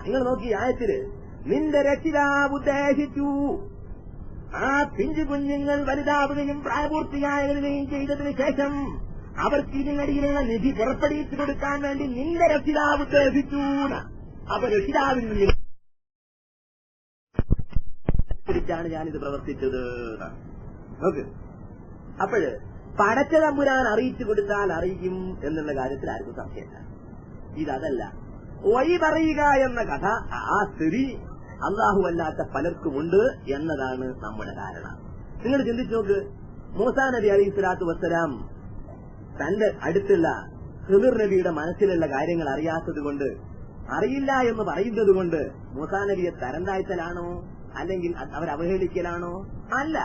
നിങ്ങൾ നോക്കി ആയത്തില് നിന്റെ രക്ഷിതാവ് ഉദ്ദേശിച്ചു ആ പിഞ്ചു കുഞ്ഞുങ്ങൾ വലുതാവുകയും പ്രായപൂർത്തിയാകുകയും ചെയ്തതിനു ശേഷം അവർക്ക് ഇതിനിടയിലുള്ള നിധി പുറപ്പെടുവിച്ചു കൊടുക്കാൻ വേണ്ടി നിന്റെ രക്ഷിതാവ് ഉദ്ദേശിച്ചു. അപ്പൊ രക്ഷിതാവിൽ നിന്നാണ് ഞാനിത് പ്രവർത്തിച്ചത്. നോക്ക്, അപ്പോഴ് പടച്ച തമ്പുരാൻ അറിയിച്ചു കൊടുത്താൽ അറിയും എന്നുള്ള കാര്യത്തിൽ ആർക്കും സംശയമില്ല. ഇതല്ല, വഴി പറയുക എന്ന കഥ ആ സ്ഥിതി അള്ളാഹു അല്ലാത്ത പലർക്കുമുണ്ട് എന്നതാണ് നമ്മുടെ കാരണം. നിങ്ങൾ ചിന്തിച്ചു നോക്ക്. മൂസാ നബി അലൈഹി സ്വലാത്തു വസ്സലാം തന്റെ അടുത്തുള്ള ഖിദ്ർ നബിയുടെ മനസ്സിലുള്ള കാര്യങ്ങൾ അറിയാത്തത് കൊണ്ട്, അറിയില്ല എന്ന് പറയുന്നത് കൊണ്ട് മൂസാ നബിയെ തരം താഴ്ത്തലാണോ അല്ലെങ്കിൽ അവരവഹേളിക്കലാണോ? അല്ല,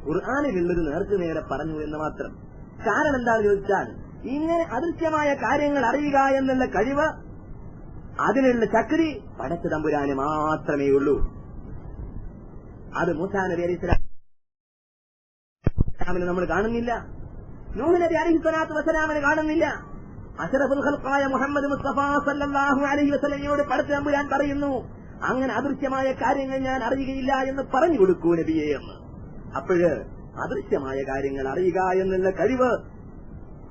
ഖുർആനിലുള്ളത് നേരെ പറഞ്ഞു എന്ന് മാത്രം. കാരണം എന്താണെന്ന് ചോദിച്ചാൽ ഇങ്ങനെ അദൃശ്യമായ കാര്യങ്ങൾ അറിയുക എന്നുള്ള കഴിവ്, അതിനുള്ള ശക്തി പടച്ച തമ്പുരാന് മാത്രമേ ഉള്ളൂ. അത് മൂസാ നബി അലൈഹി സ്വലാമിനെ നമ്മൾ കാണുന്നില്ല, നൂഹ് നബി അലൈഹി സ്വലാത്തു വസ്സലാമിനെ കാണുന്നില്ല. അഷ്റഫുൽ ഖൽഖായ മുഹമ്മദ് മുസ്തഫ സല്ലല്ലാഹു അലൈഹി വസല്ലമയോട് പടച്ച തമ്പുരാൻ പറയുന്നു, അങ്ങനെ അദൃശ്യമായ കാര്യങ്ങൾ ഞാൻ അറിയുകയില്ല എന്ന് പറഞ്ഞു കൊടുക്കൂ നബിയെ എന്ന്. അപ്പോഴ് അദൃശ്യമായ കാര്യങ്ങൾ അറിയുക എന്നുള്ള കഴിവ്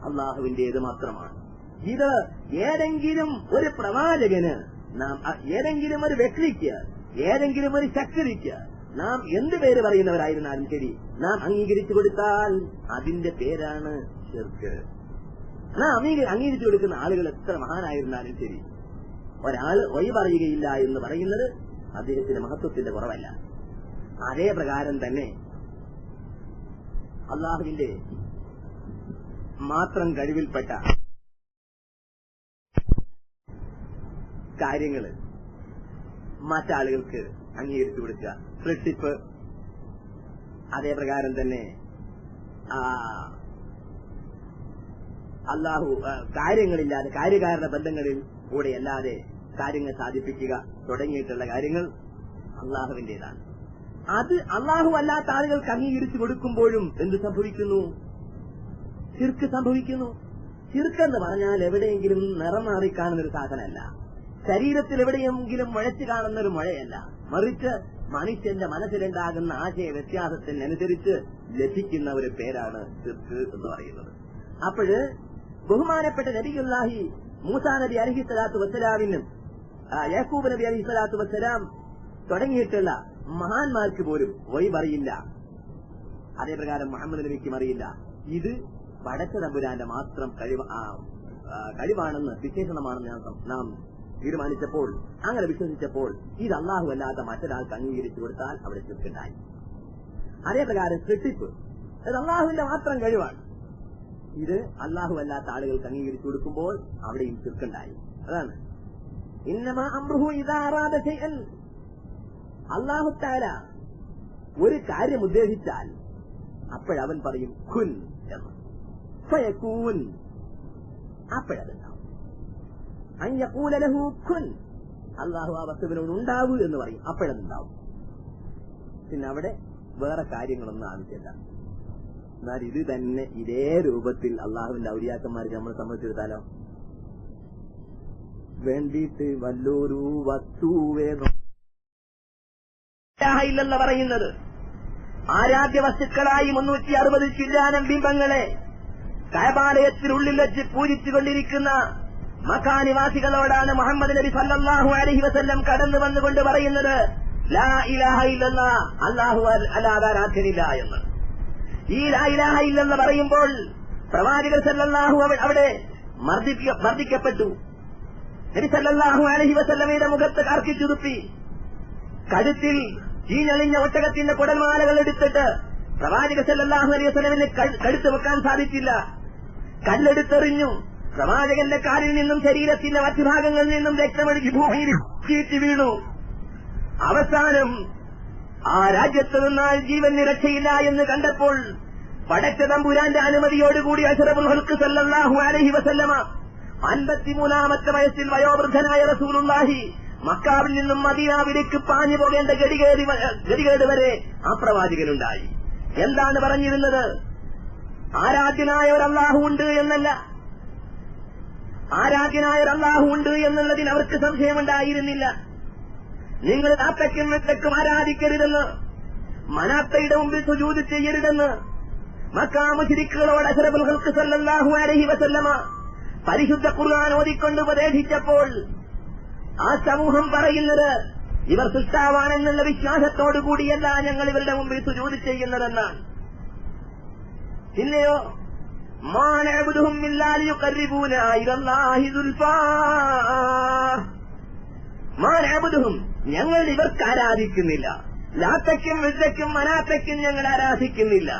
അള്ളാഹുവിന്റേത് മാത്രമാണ്. ഇത് ഏതെങ്കിലും ഒരു പ്രവാചകന്, നാം ഏതെങ്കിലും ഒരു വ്യക്തിക്ക്, ഏതെങ്കിലും ഒരു ശക്തിക്ക് നാം എന്ത് പേര് പറയുന്നവരായിരുന്നാലും ശരി, നാം അംഗീകരിച്ചു കൊടുത്താൽ അതിന്റെ പേരാണ് ശിർക്ക്. നാം അംഗീകരിച്ചു കൊടുക്കുന്ന ആളുകൾ എത്ര മഹാനായിരുന്നാലും ശരി, ഒരാൾ വഴി പറയുകയില്ല എന്ന് പറയുന്നത് അദ്ദേഹത്തിന്റെ മഹത്വത്തിന്റെ കുറവല്ല. അതേ പ്രകാരം തന്നെ അള്ളാഹുവിന്റെ മാത്രം കഴിവിൽപ്പെട്ട കാര്യങ്ങള് മറ്റാളുകൾക്ക് അംഗീകരിച്ചു കൊടുക്കുക. സൃഷ്ടിപ്പ്, അതേ പ്രകാരം തന്നെ അള്ളാഹു കാര്യങ്ങളില്ലാതെ കാര്യകാരണ ബന്ധങ്ങളിൽ കൂടെ അല്ലാതെ കാര്യങ്ങൾ സാധിപ്പിക്കുക തുടങ്ങിയിട്ടുള്ള കാര്യങ്ങൾ അള്ളാഹുവിന്റേതാണ്. അത് അള്ളാഹു അല്ലാത്ത ആളുകൾക്ക് അംഗീകരിച്ചു കൊടുക്കുമ്പോഴും എന്ത് സംഭവിക്കുന്നു? ശിർക്ക് സംഭവിക്കുന്നു. ശിർക്കെന്ന് പറഞ്ഞാൽ എവിടെയെങ്കിലും നിറം മാറി കാണുന്നൊരു സാധനമല്ല, ശരീരത്തിൽ എവിടെയെങ്കിലും മുഴച്ചു കാണുന്ന ഒരു മുഴയല്ല, മറിച്ച് മനുഷ്യന്റെ മനസ്സിലുണ്ടാകുന്ന ആശയ വ്യത്യാസത്തിനനുസരിച്ച് ലഭിക്കുന്ന ഒരു പേരാണ് ശിർക്ക് എന്ന് പറയുന്നത്. അപ്പോഴ് ബഹുമാനപ്പെട്ട നബിയുല്ലാഹി മൂസാ നബി അലൈഹി സ്വലാത്തു വസ്സലാമിനും യാക്കൂബ് നബി അലൈഹി സ്വലാത്തു വസ്സലാം തുടങ്ങിയിട്ടുള്ള മഹാന്മാർക്ക് പോലും അറിയില്ല. അതേപ്രകാരം മുഹമ്മദ് നബിക്കും അറിയില്ല. ഇത് പടച്ച തമ്പുരാന്റെ മാത്രം കഴിവാണെന്ന് വിശേഷണമാണെന്ന് നാം തീരുമാനിച്ചപ്പോൾ, അങ്ങനെ വിശ്വസിച്ചപ്പോൾ ഇത് അള്ളാഹു അല്ലാത്ത മറ്റൊരാൾക്ക് അംഗീകരിച്ചു കൊടുത്താൽ അവിടെ ശിർക്കുണ്ടായി. അതേപ്രകാരം സൃഷ്ടിപ്പ് അത് അള്ളാഹുവിന്റെ മാത്രം കഴിവാണ്. ഇത് അള്ളാഹു അല്ലാത്ത ആളുകൾക്ക് അംഗീകരിച്ചു കൊടുക്കുമ്പോൾ അവിടെയും ശിർക്കുണ്ടായി. അതാണ് ഇന്നമാ അംറുഹു ഇദാ അറാദ ശൈഅൻ. അല്ലാഹു തആല ഒരു കാര്യം ഉദ്ദേശിച്ചാൽ അപ്പോഴവൻ പറയും കുൻ എന്ന്. ഫയകൂൻ, അപ്പോഴതുണ്ടാവും. അൻ യഖൂല ലഹു കുൻ, അല്ലാഹു ആ വസ്തുവിനോട് ഉണ്ടാവൂ എന്ന് പറയും, അപ്പോഴതുണ്ടാവും. പിന്നെ അവിടെ വേറെ കാര്യങ്ങളൊന്നും ആവശ്യമില്ല. എന്നാൽ ഇത് തന്നെ ഇതേ രൂപത്തിൽ അള്ളാഹുവിന്റെ ഔലിയാക്കന്മാർക്ക് നമ്മൾ സമ്മതിച്ചെടുത്താലോ, വേണ്ടിയിട്ട് വല്ലൊരു വസ്തുവേ ഇല്ലെന്ന് പറയുന്നത് ആരാധ്യ വസ്തുക്കളായി 360 ചില്ലാനം ബിംബങ്ങളെ കഅബാലയത്തിനുള്ളിൽ വെച്ച് പൂജിച്ചുകൊണ്ടിരിക്കുന്ന മക്കാനിവാസികളോടാണ് മുഹമ്മദ് നബി സല്ലല്ലാഹു അലൈഹി വസല്ലം കടന്നു വന്നുകൊണ്ട് പറയുന്നത് ലാ ഇലാഹ ഇല്ലല്ലാഹ്, അല്ലാഹു അല്ലാതെ ആരാധ്യനില്ല എന്ന്. ഈ ലാ ഇലാഹ ഇല്ലെന്ന് പറയുമ്പോൾ പ്രവാചകർ സല്ലല്ലാഹു അവിടെ മർദ്ദിക്കപ്പെട്ടു. നബി സല്ലല്ലാഹു അലൈഹി വസല്ലമയുടെ മുഖത്ത് കാർക്കിച്ചുതുപ്പി, കഴുത്തിൽ ചീഞ്ഞളിഞ്ഞ ഒട്ടകത്തിന്റെ കുടൽമാലകൾ എടുത്തിട്ട് പ്രവാചക സല്ലല്ലാഹു അലൈഹി വസല്ലമിന് കഴുത്ത് വെക്കാൻ സാധിച്ചില്ല. കല്ലെടുത്തെറിഞ്ഞു. പ്രവാചകന്റെ കാലിൽ നിന്നും ശരീരത്തിന്റെ മറ്റു ഭാഗങ്ങളിൽ നിന്നും രക്തമൊഴുകി ഭൂമിയിൽ ചീറ്റി വീണു. അവസാനം ആ രാജ്യത്ത് നിന്നാൽ ജീവന് രക്ഷയില്ല എന്ന് കണ്ടപ്പോൾ പടച്ച തമ്പുരാന്റെ അനുമതിയോടുകൂടി അഷ്റഫുൽ ഖൽഖ് സല്ലല്ലാഹു അലൈഹി വസല്ലമ 53-ാമത്തെ വയസ്സിൽ വയോവൃദ്ധനായ റസൂലുള്ളാഹി മക്കാവിൽ നിന്നും മദീനാവിലേക്ക് പാഞ്ഞു പോകേണ്ട ഗതികേട് വരെ ആ പ്രവാചകനുണ്ടായി. എന്താണ് പറഞ്ഞിരുന്നത്? ആരാധ്യനായ ഒരു അല്ലാഹു ഉണ്ട് എന്നല്ല, ആരാധ്യനായ ഒരു അല്ലാഹു ഉണ്ട് എന്നുള്ളതിൽ അവർക്ക് സംശയമുണ്ടായിരുന്നില്ല. നിങ്ങൾ നാത്തക്കും വെത്തക്കും ആരാധിക്കരുതെന്ന്, മനാത്തയുടെ മുമ്പിൽ സുജൂദ് ചെയ്യരുതെന്ന് മക്കാ മുശ്രിക്കുകളോട് അഷ്റഫുൽ ഖൽഖ് സല്ലല്ലാഹു അലൈഹി വസല്ലമ പരിശുദ്ധ ഖുർആൻ ഓതിക്കൊണ്ട് ഉപദേശിച്ചപ്പോൾ ആ സമൂഹം പറയുന്നത് ഇവർ സൃഷ്ടാവാണെന്നുള്ള വിശ്വാസത്തോടുകൂടിയല്ല ഞങ്ങൾ ഇവരുടെ മുമ്പിൽ സുജൂദ് ചെയ്യുന്നതെന്നാണ്. പിന്നെയോ മാ നഅ്ബുദുഹും ഇല്ലാ ലിയുഖർരിബൂനാ ഇലല്ലാഹി സുൽഫാ, മാ നഅ്ബുദുഹും, ഞങ്ങൾ ഇവർക്ക് ആരാധിക്കുന്നില്ല, ലാത്തക്കും ഉസ്സക്കും മനാത്തക്കും ഞങ്ങൾ ആരാധിക്കുന്നില്ല,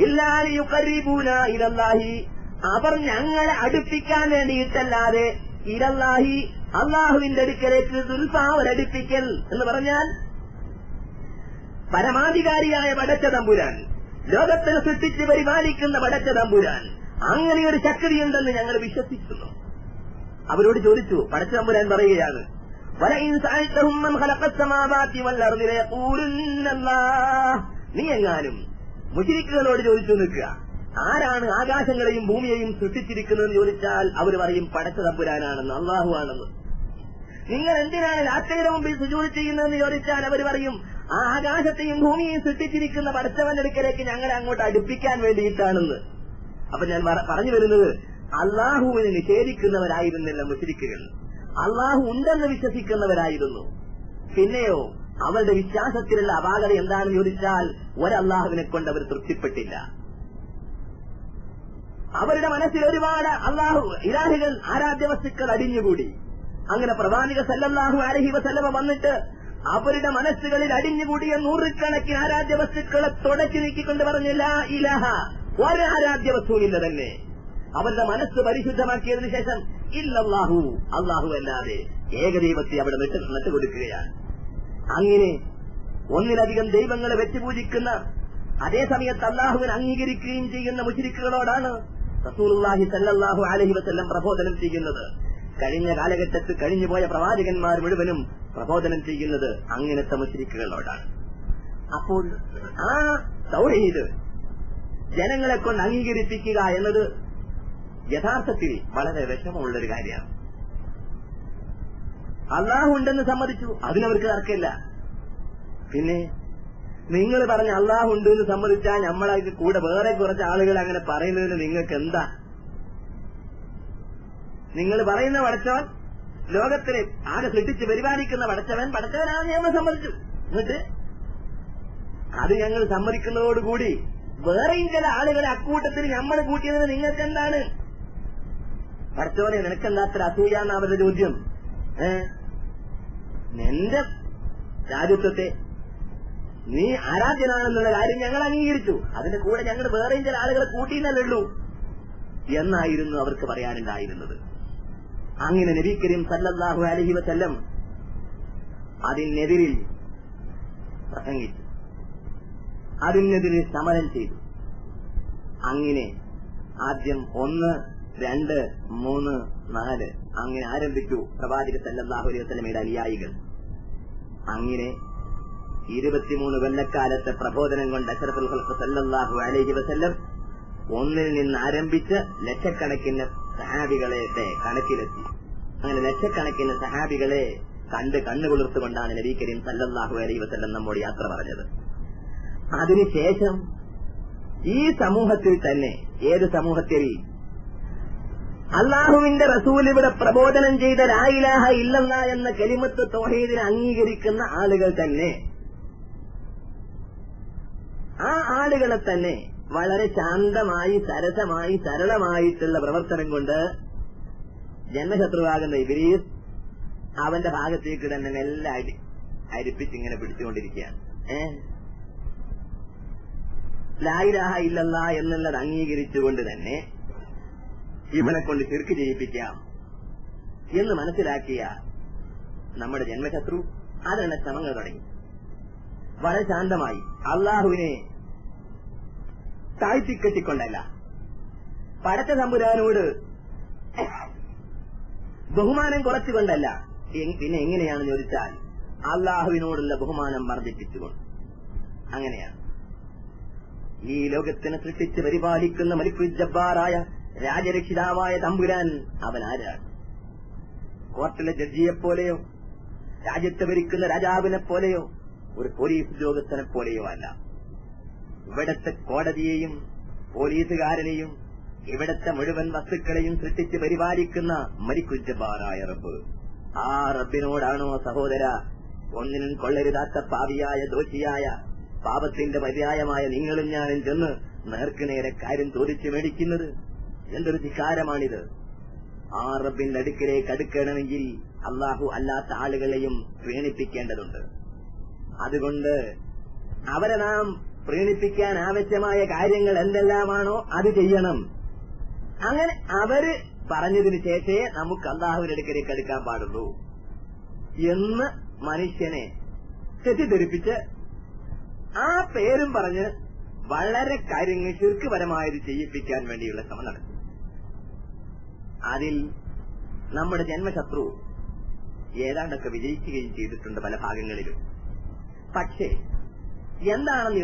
ഇല്ലാ ലിയുഖർരിബൂനാ ഇലല്ലാഹി, അവർ ഞങ്ങളെ അടുപ്പിക്കാൻ വേണ്ടിയിട്ടല്ലാതെ ഇലല്ലാഹി അള്ളാഹുവിന്റെ അടുക്കലേക്ക് സുൽഫാ ഒരടുപ്പിക്കൽ എന്ന് പറഞ്ഞാൽ പരമാധികാരിയായ പടച്ച തമ്പുരാൻ, ലോകത്തിനെ സൃഷ്ടിച്ച് പരിപാലിക്കുന്ന പടച്ച തമ്പുരാൻ, അങ്ങനെയൊരു ശക്തിയുണ്ടെന്ന് ഞങ്ങൾ വിശ്വസിക്കുന്നു. അവരോട് ചോദിച്ചു. പടച്ച തമ്പുരാൻ പറയുകയാണ് വലഇൻ സഅൽതഹും മൻ ഖലഖസ് സമാവാതി വൽ അർദി ലയഖൂലുന്ന അല്ലാഹ്, നീ എങ്ങാനും മുശ്രിക്കുകളോട് ചോദിച്ചു നിൽക്കുക, ആരാണ് ആകാശങ്ങളെയും ഭൂമിയെയും സൃഷ്ടിച്ചിരിക്കുന്നതെന്ന് ചോദിച്ചാൽ അവർ പറയും പടച്ച തമ്പുരാനാണെന്ന്, അള്ളാഹു ആണെന്ന്. നിങ്ങൾ എന്തിനാണ് ലാത്തയുടെ മുമ്പിൽ സുജൂദ് ചെയ്യുന്നതെന്ന് ചോദിച്ചാൽ അവർ പറയും ആ ആകാശത്തെയും ഭൂമിയെയും സൃഷ്ടിച്ചിരിക്കുന്ന പടച്ചവന്റെ അടുക്കലേക്ക് ഞങ്ങളെ അങ്ങോട്ട് അടുപ്പിക്കാൻ വേണ്ടിയിട്ടാണെന്ന്. അപ്പൊ ഞാൻ പറഞ്ഞു വരുന്നത്, അള്ളാഹുവിനെ നിഷേധിക്കുന്നവരായിരുന്നില്ല മുശ്രിക്കുകൾ, അള്ളാഹു ഉണ്ടെന്ന് വിശ്വസിക്കുന്നവരായിരുന്നു. പിന്നെയോ അവരുടെ വിശ്വാസത്തിലുള്ള അപാകത എന്താണെന്ന് ചോദിച്ചാൽ ഒരല്ലാഹുവിനെ കൊണ്ട് അവർ തൃപ്തിപ്പെട്ടില്ല. അവരുടെ മനസ്സിൽ ഒരുപാട് അള്ളാഹു ഇലാഹുകൾ, ആരാധ്യ വസ്തുക്കൾ അടിഞ്ഞുകൂടി. അങ്ങനെ പ്രവാചക സല്ലല്ലാഹു അലൈഹി വസല്ലമ വന്നിട്ട് അവരുടെ മനസ്സുകളിൽ അടിഞ്ഞുകൂടിയ നൂറുകണക്കിന് ആരാധ്യ വസ്തുക്കളെ തുടച്ചു നീക്കിക്കൊണ്ട് പറഞ്ഞു ലാ ഇലാഹ, ഒരു ആരാധ്യ വസ്തുവില്ല തന്നെ. അവരുടെ മനസ്സ് പരിശുദ്ധമാക്കിയതിനു ശേഷം ഇല്ലല്ലാഹു, അള്ളാഹു അല്ലാതെ ഏകദൈവത്തെ അവിടെ നട്ടുകൊടുക്കുകയാണ്. അങ്ങനെ ഒന്നിലധികം ദൈവങ്ങളെ വെച്ച് പൂജിക്കുന്ന, അതേസമയത്ത് അള്ളാഹുവിനെ അംഗീകരിക്കുകയും ചെയ്യുന്ന മുശ്രിക്കുകളോടാണ് റസൂലുള്ളാഹി സല്ലല്ലാഹു അലൈഹി വസല്ലം പ്രബോധനം ചെയ്യുന്നത്. കഴിഞ്ഞ കാലഘട്ടത്തിൽ കഴിഞ്ഞുപോയ പ്രവാചകന്മാർ മുഴുവനും പ്രബോധനം ചെയ്യുന്നത് അങ്ങനത്തെ മുശ്രിക്കുകളോടാണ്. അപ്പോൾ ആ തൗഹീദ് ജനങ്ങളെ കൊണ്ട് അംഗീകരിപ്പിക്കുക എന്നത് യഥാർത്ഥത്തിൽ വളരെ വിഷമമുള്ളൊരു കാര്യമാണ്. അള്ളാഹു ഉണ്ടെന്ന് സമ്മതിച്ചു, അതിനവർക്ക് തർക്കമില്ല. പിന്നെ നിങ്ങൾ പറഞ്ഞ അള്ളാഹു ഉണ്ട് എന്ന് സമ്മതിച്ചാൽ നമ്മളെ കൂടെ വേറെ കുറച്ച് ആളുകൾ അങ്ങനെ പറയുന്നതിന് നിങ്ങൾക്ക് എന്താ? നിങ്ങൾ പറയുന്ന പടച്ചവൻ ലോകത്തിലെ ആകെ സൃഷ്ടിച്ച് പരിപാലിക്കുന്ന പടച്ചവനാണ് ഞങ്ങൾ സമ്മതിച്ചു. എന്നിട്ട് അത് ഞങ്ങൾ സമ്മതിക്കുന്നതോടുകൂടി വേറെയും ചില ആളുകളെ അക്കൂട്ടത്തിൽ നമ്മൾ കൂട്ടിയതിന് നിങ്ങൾക്ക് എന്താണ്? പടച്ചവനെ നിനക്കെന്താത്ര അസൂയാന്ന് അവരുടെ ചോദ്യം. നിന്റെ രാജ്യത്വത്തെ നീ ആരാധ്യനാണെന്നുള്ള കാര്യം ഞങ്ങൾ അംഗീകരിച്ചു, അതിന്റെ കൂടെ ഞങ്ങൾ വേറെയും ചില ആളുകളെ കൂട്ടിയെന്നല്ലുള്ളൂ എന്നായിരുന്നു അവർക്ക് പറയാനുണ്ടായിരുന്നത്. അങ്ങനെ നബി കരീം സല്ലല്ലാഹു അലൈഹി വസല്ലം അതിനെതിരിൽ പ്രസംഗിച്ചു, അതിനെതിരെ സമരം ചെയ്തു. അങ്ങനെ ആദ്യം 1, 2, 3, 4 അങ്ങനെ ആരംഭിച്ചു പ്രവാചക സല്ലല്ലാഹു അലൈഹി വസല്ലമയുടെ അനുയായികൾ. അങ്ങനെ 23 കൊല്ലക്കാലത്തെ പ്രബോധനം കൊണ്ട് അഷ്റഫുൽ ഖൽഖ് സല്ലല്ലാഹു അലൈഹി വസല്ലം 1 നിന്ന് ആരംഭിച്ച് ലക്ഷക്കണക്കിന് സഹാബികളെ കണക്കിലെത്തി. അങ്ങനെ ലക്ഷക്കണക്കിന് സഹാബികളെ കണ്ണുകുളിർത്തുകൊണ്ടാണ് നബി കരീം സല്ലല്ലാഹു അലൈഹി വസല്ലം നമ്മോട് യാത്ര പറഞ്ഞത്. അതിനുശേഷം ഈ സമൂഹത്തിൽ തന്നെ, ഏത് സമൂഹത്തിൽ അള്ളാഹുവിന്റെ റസൂൽ ഇവിടെ പ്രബോധനം ചെയ്ത ലാ ഇലാഹ ഇല്ലല്ലാഹ് എന്ന കലിമത്ത് തൗഹീദിനെ അംഗീകരിക്കുന്ന ആളുകൾ തന്നെ, ആ ആളുകളെ തന്നെ വളരെ ശാന്തമായി, സരസമായി, സരളമായിട്ടുള്ള പ്രവർത്തനം കൊണ്ട് ജന്മശത്രുവാകുന്ന ഇബ്ലീസ് അവന്റെ ഭാഗത്തേക്ക് തന്നെ മെല്ലെ അരിപ്പിച്ചിങ്ങനെ പിടിച്ചുകൊണ്ടിരിക്കുകയാണ്. ലാ ഇലാഹ ഇല്ലല്ലാഹ് എന്നുള്ളത് അംഗീകരിച്ചുകൊണ്ട് തന്നെ ഇവനെ കൊണ്ട് ശിർക്ക് ചെയ്യിപ്പിക്കാം എന്ന് മനസ്സിലാക്കിയ നമ്മുടെ ജന്മശത്രു അതിനുള്ള ശ്രമങ്ങൾ തുടങ്ങി. വളരെ ശാന്തമായി അള്ളാഹുവിനെ താഴ്ത്തിക്കെട്ടിക്കൊണ്ടല്ല, പടച്ച തമ്പുരാനോട് ബഹുമാനം കുറച്ചുകൊണ്ടല്ല, പിന്നെ എങ്ങനെയാണെന്ന് ചോദിച്ചാൽ അള്ളാഹുവിനോടുള്ള ബഹുമാനം വർദ്ധിപ്പിച്ചുകൊണ്ട്. അങ്ങനെയാണ് ഈ ലോകത്തിനെ സൃഷ്ടിച്ച് പരിപാലിക്കുന്ന മലിക്കുൽ ജബ്ബാറായ രാജരക്ഷിതാവായ തമ്പുരാൻ അവൻ ആരാണ്? കോർട്ടിലെ ജഡ്ജിയെപ്പോലെയോ രാജ്യത്തെ ഭരിക്കുന്ന രാജാവിനെ പോലെയോ ഒരു പോലീസ് ഉദ്യോഗസ്ഥനെ പോലെയോ അല്ല. ഇവിടത്തെ കോടതിയെയും പോലീസുകാരനെയും ഇവിടത്തെ മുഴുവൻ വസ്തുക്കളെയും സൃഷ്ടിച്ച് പരിപാലിക്കുന്ന മലിക്കുൽ ജബ്ബാറായ റബ്ബ്, ആ റബ്ബിനോടാണോ സഹോദര ഒന്നിനും കൊള്ളരുതാത്ത പാപിയായ ദോഷിയായ പാപത്തിന്റെ പര്യായമായ നിങ്ങളും ഞാനും ചെന്ന് നേർക്കുനേരെ കാര്യം ചോദിച്ചു മേടിക്കുന്നത്? എന്തൊരു ധിക്കാരമാണിത്! ആ റബ്ബിന്റെ അടുക്കിലേക്ക് അടുക്കണമെങ്കിൽ അള്ളാഹു അല്ലാത്ത ആളുകളെയും പ്രീണിപ്പിക്കേണ്ടതുണ്ട്. അതുകൊണ്ട് അവരെ നാം പ്രീണിപ്പിക്കാൻ ആവശ്യമായ കാര്യങ്ങൾ എന്തെല്ലാമാണോ അത് ചെയ്യണം. അങ്ങനെ അവര് പറഞ്ഞതിന് ശേഷമേ നമുക്ക് അള്ളാഹുവിന്റെ അടുക്കിലേക്ക് അടുക്കാൻ പാടുള്ളൂ എന്ന് മനുഷ്യനെ തെറ്റിദ്ധരിപ്പിച്ച് ആ പേരും പറഞ്ഞ് വളരെ കാര്യങ്ങൾ ശിർക്കുപരമായത് ചെയ്യിപ്പിക്കാൻ വേണ്ടിയുള്ള ശ്രമം നടത്തി. അതിൽ നമ്മുടെ ജന്മശത്രു ഏതാണ്ടൊക്കെ വിജയിക്കുകയും ചെയ്തിട്ടുണ്ട് പല ഭാഗങ്ങളിലും. പക്ഷേ എന്താണെന്ന്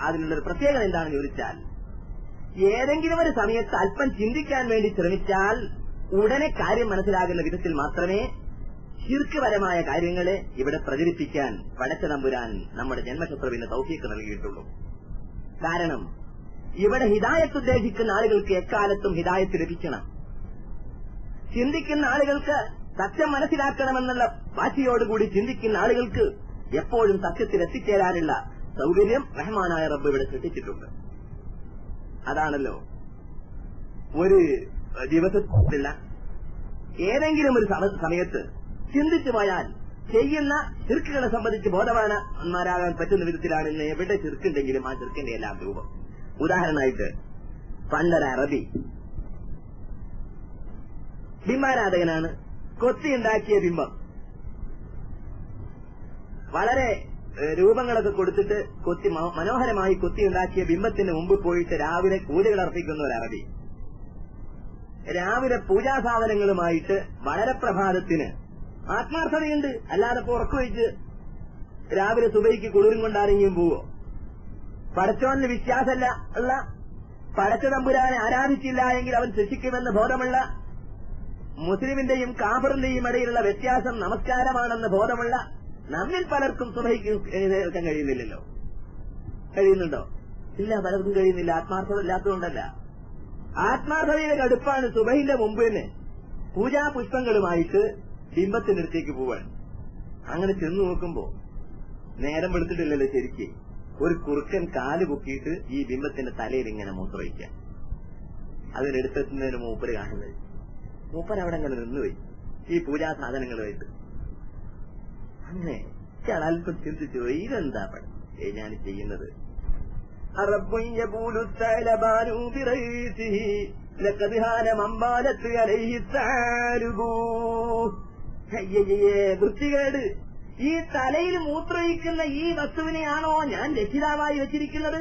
അതിനുള്ളൊരു പ്രത്യേകത എന്താണെന്ന് ചോദിച്ചാൽ, ഏതെങ്കിലും ഒരു സമയത്ത് അല്പം ചിന്തിക്കാൻ വേണ്ടി ശ്രമിച്ചാൽ ഉടനെ കാര്യം മനസ്സിലാകുന്ന വിധത്തിൽ മാത്രമേ ശിർക്കുപരമായ കാര്യങ്ങളെ ഇവിടെ പ്രചരിപ്പിക്കാൻ പടച്ച തമ്പുരാൻ നമ്മുടെ ജന്മശത്രുവിന് തൗഫീഖ് നൽകിയിട്ടുള്ളൂ. കാരണം ഇവിടെ ഹിദായത്ത് ഉദ്ദേശിക്കുന്ന ആളുകൾക്ക് എക്കാലത്തും ഹിദായത്ത് ലഭിക്കണം. ചിന്തിക്കുന്ന ആളുകൾക്ക് സത്യം മനസ്സിലാക്കണമെന്നുള്ള വാശിയോടുകൂടി ചിന്തിക്കുന്ന ആളുകൾക്ക് എപ്പോഴും സത്യത്തിൽ എത്തിച്ചേരാനുള്ള സൗകര്യം റഹ്മാനായ റബ്ബ് ഇവിടെ സൃഷ്ടിച്ചിട്ടുണ്ട്. അതാണല്ലോ ഒരു ദിവസത്തിലുള്ള ഏതെങ്കിലും ഒരു സമയത്ത് ചിന്തിച്ചു പോയാൽ ചെയ്യുന്ന ശിർക്കുകളെ സംബന്ധിച്ച് ബോധവാന്മാരാകാൻ പറ്റുന്ന വിധത്തിലാണ് ഇന്ന് എവിടെ ശിർക്കുണ്ടെങ്കിലും ആ ശിർക്കിന്റെ എല്ലാം രൂപം. ഉദാഹരണമായിട്ട് പണ്ടൊരു അറബി ബിംബാരാധകനാണ്. കൊത്തിയുണ്ടാക്കിയ ബിംബം വളരെ രൂപങ്ങളൊക്കെ കൊടുത്തിട്ട് മനോഹരമായി കൊത്തിയുണ്ടാക്കിയ ബിംബത്തിന് മുമ്പ് പോയിട്ട് രാവിലെ പൂജകൾ അർപ്പിക്കുന്ന ഒരു അറബി രാവിലെ പൂജാസാധനങ്ങളുമായിട്ട് വളരെ പ്രഭാതത്തിന് ആത്മാർത്ഥതയുണ്ട്, അല്ലാതെ ഉറക്കുവെച്ച് രാവിലെ സുബൈക്ക് കുളിരും കൊണ്ടാരെങ്കിലും പോവോ? പടച്ചോന് വിശ്വാസമല്ല ഉള്ള, പടച്ച തമ്പുരാനെ ആരാധിച്ചില്ല എങ്കിൽ അവൻ ശിക്ഷിക്കുമെന്ന് ബോധമുള്ള, മുസ്ലിമിന്റെയും കാഫറിന്റെയും ഇടയിലുള്ള വ്യത്യാസം നമസ്കാരമാണെന്ന് ബോധമുള്ള, നമ്മിൽ പലർക്കും സുബഹിക്ക് എഴുന്നേൽക്കാൻ കഴിയുന്നില്ലല്ലോ. കഴിയുന്നുണ്ടോ? ഇല്ല, പലർക്കും കഴിയുന്നില്ല. ആത്മാർത്ഥത ഇല്ലാത്തതുകൊണ്ടല്ല. ആത്മാർത്ഥതയുടെ കടുപ്പാണ് സുബഹിന്റെ മുമ്പ് തന്നെ പൂജാ പുഷ്പങ്ങളുമായിട്ട് ബിംബത്തിനടുത്തേക്ക് പോവാൻ. അങ്ങനെ ചെന്നു നോക്കുമ്പോ നേരം വെളുത്തിട്ടില്ലല്ലോ ശരിക്ക്. ഒരു കുറുക്കൻ കാല് പൊക്കിയിട്ട് ഈ ബിംബത്തിന്റെ തലയിൽ ഇങ്ങനെ മൂത്രമൊഴിക്കാൻ. അതിനെടുത്തെത്തുന്നതിന് മൂപ്പര് കാണുന്നത്. മൂപ്പര് അവിടെ അങ്ങനെ നിന്നുപോയി ഈ പൂജാ സാധനങ്ങളുമായിട്ട്. അങ്ങനെ അല്പം ചിന്തിച്ചു, ഇതെന്താ ഞാൻ ചെയ്യുന്നത്? വൃത്തികേട്. ഈ തലയിൽ മൂത്രയിക്കുന്ന ഈ വസ്തുവിനെയാണോ ഞാൻ രക്ഷിതാവായി വെച്ചിരിക്കുന്നത്?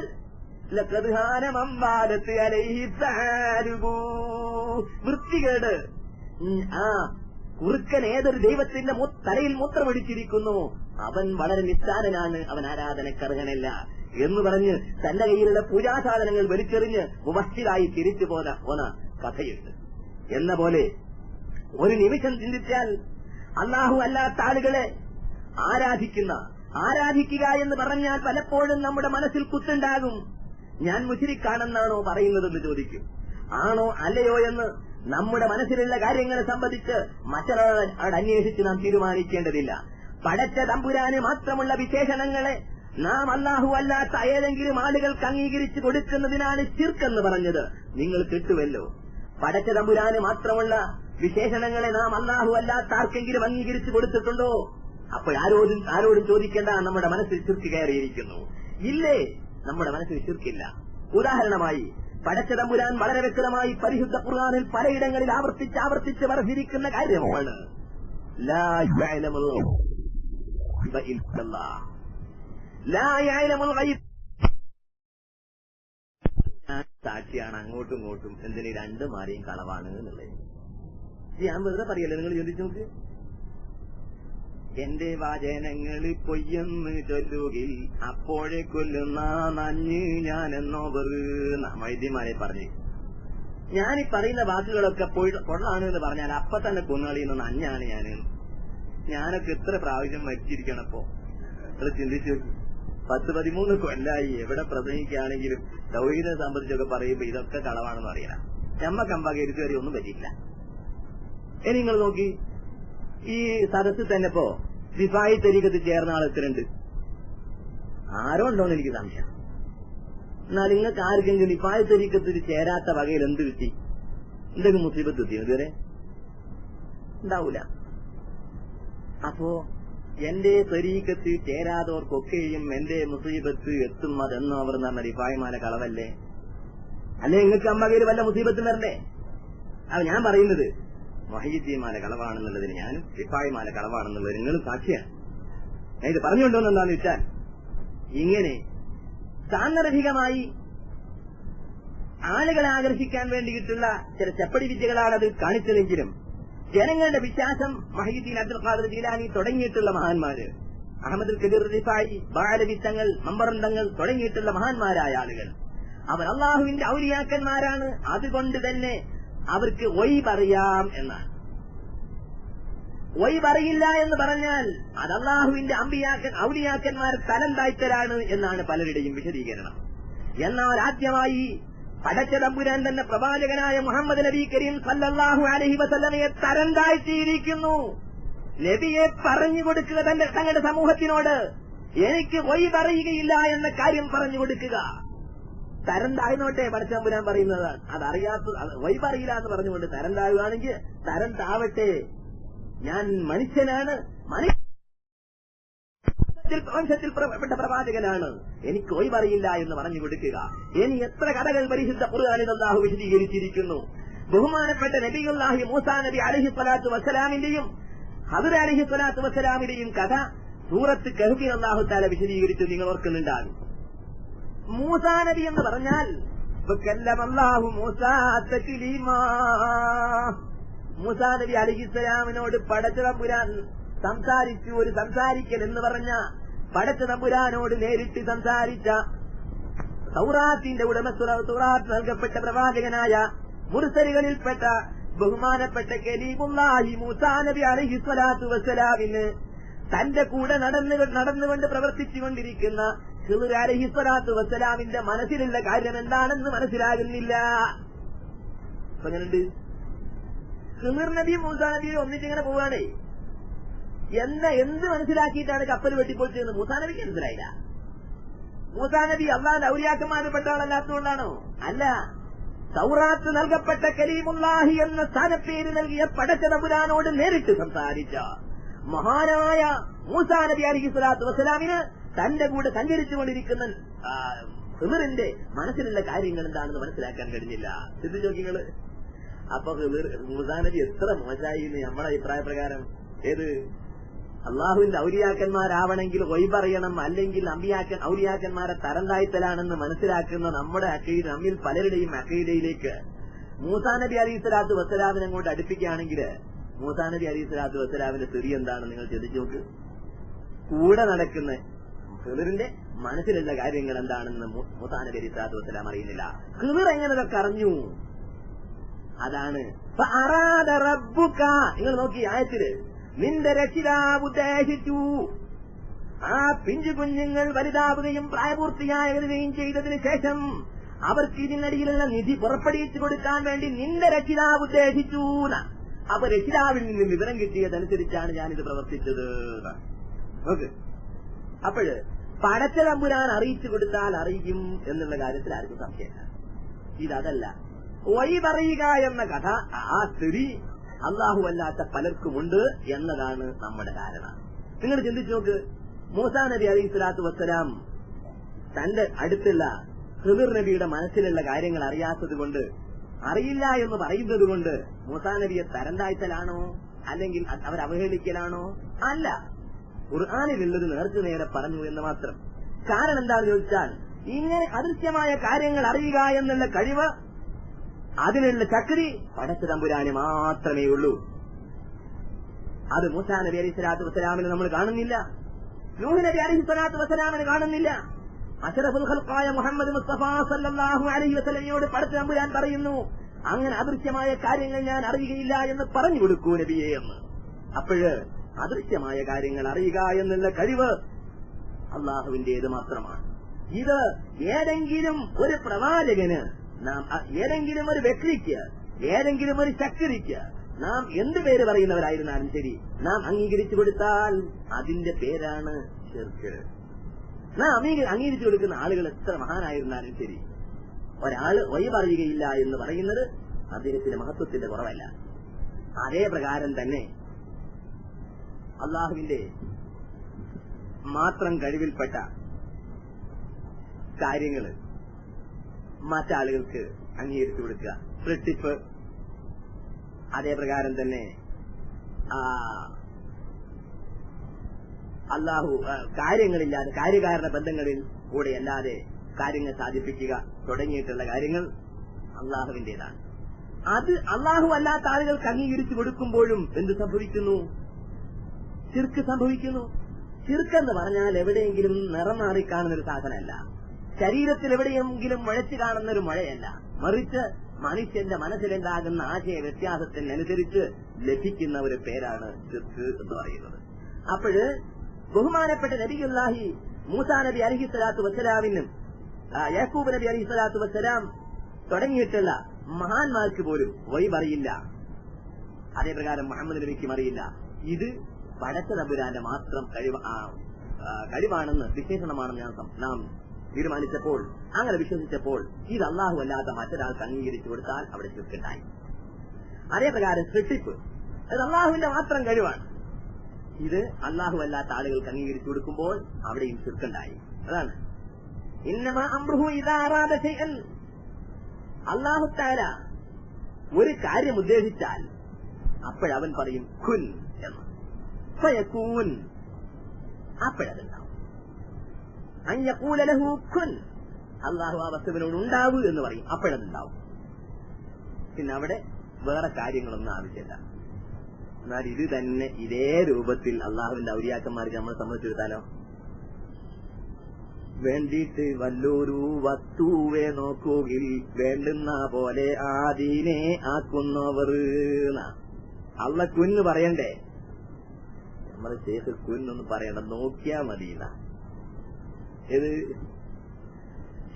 വൃത്തികേട്. ആ കുറുക്കൻ ഏതൊരു ദൈവത്തിന്റെ തലയിൽ മൂത്രമൊഴിച്ചിരിക്കുന്നു, അവൻ വളരെ നിസ്സാരനാണ്, അവൻ ആരാധനക്കർഹനല്ല എന്ന് പറഞ്ഞ് തന്റെ കയ്യിലുള്ള പൂജാസാധനങ്ങൾ വലിച്ചെറിഞ്ഞ് മുവസ്സിലായി തിരിച്ചു പോന്ന കഥയുണ്ട്. എന്ന പോലെ ഒരു നിമിഷം ചിന്തിച്ചാൽ അല്ലാഹു അല്ലാത്ത ആളുകളെ ആരാധിക്കുക എന്ന് പറഞ്ഞാൽ പലപ്പോഴും നമ്മുടെ മനസ്സിൽ കുത്തുണ്ടാകും. ഞാൻ മുശ്രിക്കാണെന്നാണോ പറയുന്നതെന്ന് ചോദിക്കും. ആണോ അല്ലയോ എന്ന് നമ്മുടെ മനസ്സിലുള്ള കാര്യങ്ങളെ സംബന്ധിച്ച് മറ്റൊരാൾ അന്വേഷിച്ച് നാം തീരുമാനിക്കേണ്ടതില്ല. പടച്ച തമ്പുരാന് മാത്രമുള്ള വിശേഷണങ്ങളെ നാം അല്ലാഹു അല്ലാത്ത ഏതെങ്കിലും ആളുകൾക്ക് അംഗീകരിച്ചു കൊടുക്കുന്നതിനാണ് ശിർക്ക് പറഞ്ഞത്. നിങ്ങൾ കിട്ടുമല്ലോ. പടച്ച തമ്പുരാന് മാത്രമുള്ള വിശേഷണങ്ങളെ നാം അല്ലാഹു അല്ലാത്ത ആർക്കെങ്കിലും അംഗീകരിച്ചു കൊടുത്തിട്ടുണ്ടോ? അപ്പോൾ ആരോടും ചോദിക്കേണ്ട, നമ്മുടെ മനസ്സിൽ ശിർക്ക് കയറിയിരിക്കുന്നു. ഇല്ലേ, നമ്മുടെ മനസ്സിൽ ശിർക്കില്ല. ഉദാഹരണമായി പടച്ച തമ്പുരാൻ വളരെ വ്യക്തമായി പരിശുദ്ധ ഖുർആനിൽ പലയിടങ്ങളിൽ ആവർത്തിച്ച് പറഞ്ഞിരിക്കുന്ന കാര്യമാണ് ലാ യഅലമുൽ ഗൈബ ഇല്ലല്ലാഹ്. ലാ യഅലമുൽ ഗൈബ. സാക്ഷിയാണ് അങ്ങോട്ടും ഇങ്ങോട്ടും. എന്തിന് രണ്ടും ആരെയും കളവാണ് എന്നുള്ളത് ഞാൻ വെറുതെ പറയല്ലേ. നിങ്ങൾ ചിന്തിച്ചു നോക്ക്. എന്റെ വചനങ്ങൾ പൊയ്യെന്ന് ചൊല്ലുകിൽ അപ്പോഴേ കൊല്ലുന്ന നഞ്ഞ് ഞാനെന്നോ വൈദ്യന്മാരെ പറഞ്ഞു. ഞാനീ പറയുന്ന വാക്കുകളൊക്കെ പൊള്ളാണ് എന്ന് പറഞ്ഞാൽ അപ്പൊ തന്നെ കൊന്നുകളിയുന്ന നഞ്ഞാണ് ഞാനൊക്കെ എത്ര പ്രാവശ്യം മരിച്ചിരിക്കണപ്പോ എത്ര ചിന്തിച്ചു. 10-13 കൊല്ലായി എവിടെ പ്രസംഗിക്കുകയാണെങ്കിലും തൗഹീദിനെ സംബന്ധിച്ചൊക്കെ പറയുമ്പോ ഇതൊക്കെ കളവാണെന്ന് അറിയാം. നമ്മക്കമ്പാകെ ഇരുത്തുവരെ ഒന്നും പറ്റിയില്ല. ഇനി നിങ്ങൾ നോക്കി, ഈ സദസ്സിൽ തന്നെ ഇപ്പോ റിഫായി തരീഖത്തിൽ ചേർന്ന ആളെത്രയുണ്ട്? ആരോ ഉണ്ടോന്ന് എനിക്ക് സംശയം. എന്നാൽ നിങ്ങൾക്ക് ആർക്കെങ്കിലും റിഫായി തരീഖത്തിൽ ചേരാത്ത വകയിൽ എന്ത് കിട്ടി? എന്തെങ്കിലും മുസീബത്ത് കിട്ടിയോ ഇതുവരെ? ഉണ്ടാവൂല. അപ്പോ എന്റെ തരീഖത്തിൽ ചേരാതവർക്കൊക്കെയും എന്റെ മുസീബത്ത് എത്തും അതെന്നോ അവർ പറഞ്ഞ റിഫായിമാല കളവല്ലേ? അല്ലെ നിങ്ങൾക്ക് അമ്മകയിൽ വല്ല മുസീബത്തും വരണ്ടേ? അത് ഞാൻ പറയുന്നത് മുഹയ്യിദ്ദീൻമാല കളവാണെന്നുള്ളതിന് ഞാനും റിഫായിമാല കളവാണെന്നുള്ളതിന് നിങ്ങളും സാക്ഷിയാണ്. ഞാൻ ഇത് പറഞ്ഞുകൊണ്ടോന്ന് എന്താന്ന് വെച്ചാൽ, ഇങ്ങനെ സാന്ദർഭികമായി ആളുകളെ ആകർഷിക്കാൻ വേണ്ടിയിട്ടുള്ള ചില ചെപ്പടി വിദ്യകളാണ് അത് കാണിച്ചതെങ്കിലും ജനങ്ങളുടെ വിശ്വാസം മുഹയ്യിദ്ദീൻ അബ്ദുൽ ഖാദിർ ജീലാനി തുടങ്ങിയിട്ടുള്ള മഹാന്മാര്, അഹമ്മദുൽ കബീർ റിഫായി, ബാലവി തങ്ങൾ, മമ്പറൻ തങ്ങൾ തുടങ്ങിയിട്ടുള്ള മഹാന്മാരായ ആളുകൾ അവർ അള്ളാഹുവിന്റെ ഔലിയാക്കന്മാരാണ്. അതുകൊണ്ട് തന്നെ അവർക്ക് ഒയ് പറയാം എന്നാണ്. ഒയ് പറയില്ല എന്ന് പറഞ്ഞാൽ അത് അള്ളാഹുവിന്റെ ഔലിയാക്കന്മാർ തലം താഴ്ത്തലാണ് എന്നാണ് പലരുടെയും വിശദീകരണം. എന്നാൽ ആദ്യമായി പടച്ച തമ്പുരാൻ തന്നെ പ്രവാചകനായ മുഹമ്മദ് നബി കരീം സല്ലല്ലാഹു അലൈഹി വസല്ലമയെ തരം താഴ്ത്തിയിരിക്കുന്നു. നബിയെ പറഞ്ഞു കൊടുക്കുക തങ്ങളുടെ സമൂഹത്തിനോട്, എനിക്ക് ഒയ് പറയുകയില്ല എന്ന കാര്യം പറഞ്ഞു കൊടുക്കുക. തരം താഴ്ന്നോട്ടെ പടച്ച തമ്പുരാൻ പറയുന്നതാണ്. അതറിയാത്ത ഒയ് പറയില്ല എന്ന് പറഞ്ഞുകൊണ്ട് തരം താഴുകയാണെങ്കിൽ തരം താവട്ടെ, ഞാൻ മനുഷ്യനാണ്, വംശത്തിൽപ്പെട്ട പ്രവാചകനാണ്, എനിക്ക് ഒയ് പറയില്ല എന്ന് പറഞ്ഞു കൊടുക്കുക. ഇനി എത്ര കഥകൾ പരിശുദ്ധ ഖുർആനിൽ അല്ലാഹു വിശദീകരിച്ചിരിക്കുന്നു. ബഹുമാനപ്പെട്ട നബിയുല്ലാഹി മൂസാ നബി അലൈഹി സ്വലാത്തു വസ്സലാമിന്റെയും ഹദർ അലൈഹി സ്വലാത്തു വസ്സലാമിന്റെയും കഥ സൂറത്ത് കഹ്ഫിൽ അല്ലാഹു തആല വിശദീകരിച്ചു. നിങ്ങൾ ഓർക്കുന്നുണ്ടാകും. മൂസാ നബി എന്ന് പറഞ്ഞാൽ വകല്ലമല്ലാഹു മൂസാ തക്ലീമാ, മൂസാ നബി അലൈഹിസ്സലാമിനോട് പടച്ച തമ്പുരാൻ സംസാരിച്ചു. ഒരു സംസാരിക്കൽ എന്ന് പറഞ്ഞ പടച്ച തമ്പുരാനോട് നേരിട്ട് സംസാരിച്ച തൗറാത്തിന്റെ തൗറാത്ത് നൽകപ്പെട്ട പ്രവാചകനായ മുർസലുകളിൽപ്പെട്ട ബഹുമാനപ്പെട്ട കലീമുല്ലാഹി മൂസാ നബി അലൈഹി സ്വലാത്തു വസ്സലാമിന് തന്റെ കൂടെ നടന്നുകൊണ്ട് പ്രവർത്തിച്ചുകൊണ്ടിരിക്കുന്ന ഖിളിർ അലൈഹിസ്സലാത്തു വസ്സലാമിന്റെ മനസ്സിലുള്ള കാര്യം എന്താണെന്ന് മനസ്സിലാകുന്നില്ല. അങ്ങനെയുണ്ട്. ഖിളിർ നബിയും മൂസാ നബിയും ഒന്നിച്ചിങ്ങനെ പോവുകയാണേ. എന്ത് മനസ്സിലാക്കിയിട്ടാണ് കപ്പൽ വെട്ടിപ്പൊളിച്ചതെന്ന് മൂസാ നബിക്ക് മനസ്സിലായില്ല. മൂസാ നബി അള്ളാഹുവിന്റെ ഔലിയാക്കന്മാരിൽ പെട്ട ആളല്ലാത്തതുകൊണ്ടാണോ? അല്ല, തൗറാത്ത് നൽകപ്പെട്ട കലീമുല്ലാഹി എന്ന സ്ഥാനപ്പേര് നൽകിയ പടച്ച തമ്പുരാനോട് നേരിട്ട് സംസാരിച്ച മഹാനായ മൂസാ നബി അലൈഹിസ്സലാത്തു വസ്സലാമിന് തന്റെ കൂടെ സഞ്ചരിച്ചുകൊണ്ടിരിക്കുന്ന ഖിളിറിന്റെ മനസ്സിലുള്ള കാര്യങ്ങൾ എന്താണെന്ന് മനസ്സിലാക്കാൻ കഴിഞ്ഞില്ല. ചിന്തിച്ചോക്കിങ്ങള്. അപ്പൊ മൂസാ നബി എത്ര മോശമായി എന്ന് നമ്മുടെ അഭിപ്രായ പ്രകാരം. ഏത് അള്ളാഹുവിന്റെ ഔലിയാക്കന്മാരാവണമെങ്കിൽ ഒയ്പറിയണം, അല്ലെങ്കിൽ ഔലിയാക്കന്മാരെ തരം താഴ്ത്തലാണെന്ന് മനസ്സിലാക്കുന്ന നമ്മുടെ അക്കീദ, നമ്മിൽ പലരുടെയും അക്കീദയിലേക്ക് മൂസാ നബി അലൈഹിസ്സലാത്തു വസ്സലാമിനെ അങ്ങോട്ട് അടുപ്പിക്കുകയാണെങ്കിൽ മൂസാ നബി അലൈഹിസ്സലാത്തു വസ്സലാമിന്റെ സ്ഥിതി എന്താണ് നിങ്ങൾ ചിന്തിച്ചു നോക്ക്. കൂടെ നടക്കുന്ന ഖിളിറിന്റെ മനസ്സിലുള്ള കാര്യങ്ങൾ എന്താണെന്ന് മൂസാ നബി അലൈഹിസ്സലാത്തു വസ്സലാം അറിയുന്നില്ല. ഖിളിർ എങ്ങനെയൊക്കെ അറിഞ്ഞു? അതാണ് നിങ്ങൾ നോക്കി ആയത്തില്, നിന്റെ രക്ഷിതാവ് ഉദ്ദേശിച്ചു ആ പിഞ്ചു കുഞ്ഞുങ്ങൾ വലുതാവുകയും പ്രായപൂർത്തിയാകുകയും ചെയ്തതിനു ശേഷം അവർക്ക് ഇതിനടിയിലുള്ള നിധി പുറപ്പെടുവിച്ചു കൊടുക്കാൻ വേണ്ടി നിന്റെ രക്ഷിതാവ് ഉദ്ദേശിച്ചു. അപ്പൊ രക്ഷിതാവിൽ നിന്ന് വിവരം കിട്ടിയതനുസരിച്ചാണ് ഞാനിത് പ്രവർത്തിച്ചത്. ഓക്കെ. അപ്പോഴ് പടച്ച തമ്പുരാൻ അറിയിച്ചു കൊടുത്താൽ അറിയും എന്നുള്ള കാര്യത്തിൽ ആർക്കും സംശയമില്ല. ഇതല്ല, വഴി പറയുക എന്ന കഥ, ആ സ്ഥിതി അള്ളാഹു അല്ലാത്ത പലർക്കുമുണ്ട് എന്നതാണ് നമ്മുടെ ധാരണ. നിങ്ങൾ ചിന്തിച്ചു നോക്ക്. മൂസാ നബി അലൈഹിസ്സലാത്തു വസ്സലാം തന്റെ അടുത്തുള്ള ഖിളിർ നബിയുടെ മനസ്സിലുള്ള കാര്യങ്ങൾ അറിയാത്തത് കൊണ്ട്, അറിയില്ല എന്ന് പറയുന്നത് കൊണ്ട് മൂസാ നബിയെ തരം താഴ്ത്തലാണോ അല്ലെങ്കിൽ അവരവഹേളിക്കലാണോ? അല്ല, ഖുർആനിലുള്ളത് നേരെ പറഞ്ഞു എന്ന് മാത്രം. കാരണം എന്താണെന്ന് ചോദിച്ചാൽ, ഇങ്ങനെ അദൃശ്യമായ കാര്യങ്ങൾ അറിയുക എന്നുള്ള കഴിവ്, അതിനുള്ള ശക്തി പടച്ച തമ്പുരാന് മാത്രമേ ഉള്ളൂ. അത് മൂസാ നബി അലൈഹിസ്സലാത്തു വസ്സലാമിന് നമ്മൾ കാണുന്നില്ല. നൂഹ് നബി അലൈഹിസ്സലാത്തു വസ്സലാമിന് കാണുന്നില്ല. അശറഫുൽ ഖൽഖായ മുഹമ്മദ് മുസ്തഫ സല്ലല്ലാഹു അലൈഹി വസല്ലമയോട് പടച്ച തമ്പുരാൻ പറയുന്നു, അങ്ങനെ അദൃശ്യമായ കാര്യങ്ങൾ ഞാൻ അറിയുകയില്ല എന്ന് പറഞ്ഞു കൊടുക്കൂ നബിയെ എന്ന്. അപ്പോഴ് അദൃശ്യമായ കാര്യങ്ങൾ അറിയുക എന്നുള്ള കഴിവ് അള്ളാഹുവിന്റേത് മാത്രമാണ്. ഇത് ഏതെങ്കിലും ഒരു പ്രവാചകന്, നാം ഏതെങ്കിലും ഒരു വ്യക്തിക്ക്, ഏതെങ്കിലും ഒരു ശക്തിക്ക് നാം എന്ത് പേര് പറയുന്നവരായിരുന്നാലും ശരി, നാം അംഗീകരിച്ചു കൊടുത്താൽ അതിന്റെ പേരാണ് ശിർക്ക്. നാം അംഗീകരിച്ചു കൊടുക്കുന്ന ആളുകൾ എത്ര മഹാനായിരുന്നാലും ശരി, ഒരാള് വഴി പറയുകയില്ല എന്ന് പറയുന്നത് അദ്ദേഹത്തിന്റെ മഹത്വത്തിന്റെ കുറവല്ല. അതേ പ്രകാരം തന്നെ അള്ളാഹുവിന്റെ മാത്രം കഴിവിൽപ്പെട്ട കാര്യങ്ങൾ മറ്റാളുകൾക്ക് അംഗീകരിച്ചു കൊടുക്കുക, സൃഷ്ടിപ്പ്, അതേ പ്രകാരം തന്നെ അള്ളാഹു കാര്യങ്ങളില്ലാതെ, കാര്യകാരണ ബന്ധങ്ങളിൽ കൂടെ അല്ലാതെ കാര്യങ്ങൾ സാധിപ്പിക്കുക തുടങ്ങിയിട്ടുള്ള കാര്യങ്ങൾ അള്ളാഹുവിന്റേതാണ്. അത് അള്ളാഹു അല്ലാത്ത ആളുകൾക്ക് അംഗീകരിച്ചു കൊടുക്കുമ്പോഴും എന്ത് സംഭവിക്കുന്നു? ശിർക്ക് സംഭവിക്കുന്നു. ശിർക്ക് എന്ന് പറഞ്ഞാൽ എവിടെയെങ്കിലും നിറം മാറിക്കാണുന്ന ഒരു സാധനമല്ല, ശരീരത്തിൽ എവിടെയെങ്കിലും മുഴച്ചു കാണുന്ന ഒരു മഴയല്ല, മറിച്ച് മനുഷ്യന്റെ മനസ്സിലുണ്ടാകുന്ന ആശയ വ്യത്യാസത്തിനനുസരിച്ച് ലഭിക്കുന്ന ഒരു പേരാണ് ശിർക്ക് എന്ന് പറയുന്നത്. അപ്പോഴ് ബഹുമാനപ്പെട്ട നബിയുല്ലാഹി മൂസാ നബി അലൈഹിസ്സലാത്തു വസ്സലാമിനും യാക്കൂബ് നബി അലൈഹിസ്സലാത്തു വസ്സലാം തുടങ്ങിയിട്ടുള്ള മഹാന്മാർക്ക് പോലും വഴി പറയില്ല. അതേപ്രകാരം മുഹമ്മദ് നബിക്കും അറിയില്ല. ഇത് പടച്ച തമ്പുരാന്റെ മാത്രം കഴിവാണെന്ന്, വിശേഷണമാണെന്ന് നാം തീരുമാനിച്ചപ്പോൾ, അങ്ങനെ വിശ്വസിച്ചപ്പോൾ, ഇത് അള്ളാഹു അല്ലാത്ത മറ്റൊരാൾക്ക് അംഗീകരിച്ചു കൊടുത്താൽ അവിടെ ശിർക്കുണ്ടായി. അതേപ്രകാരം സൃഷ്ടിപ്പ്, അത് അള്ളാഹുവിന്റെ മാത്രം കഴിവാണ്. ഇത് അള്ളാഹു അല്ലാത്ത ആളുകൾക്ക് അംഗീകരിച്ചു കൊടുക്കുമ്പോൾ അവിടെയും ശിർക്കുണ്ടായി. അതാണ് ഇന്നമാ അംറുഹു ഇദാ അറാദ ശൈഅൻ. അല്ലാഹു തആല ഒരു കാര്യം ഉദ്ദേശിച്ചാൽ അപ്പോഴവൻ പറയും കുൻ എന്ന്, ഫയകൂൻ, അപ്പോഴതുണ്ടാവും. അൻ യഖൂല ലഹു കുൻ, അള്ളാഹു ആ വസ്തുവിനോട് ഉണ്ടാവൂ എന്ന് പറയും, അപ്പോഴതുണ്ടാവും. പിന്നെ അവിടെ വേറെ കാര്യങ്ങളൊന്നും ആവശ്യമില്ല. എന്നാൽ ഇത് തന്നെ ഇതേ രൂപത്തിൽ അള്ളാഹുവിന്റെ ഔലിയാക്കന്മാർക്ക് നമ്മൾ സംബന്ധിച്ചെടുത്താലോ, വേണ്ടിയിട്ട് വല്ലൊരു വസ്തുവെ നോക്കുകിൽ വേണ്ടുന്ന പോലെ ആദീനെ ആക്കുന്നവർ. അള്ള കുന്ന് പറയണ്ടേ, നമ്മള് ഷെയ്ഖ് കുന്നൊന്നും പറയണ്ട, നോക്കിയാ മതിയെന്ന. ഇത്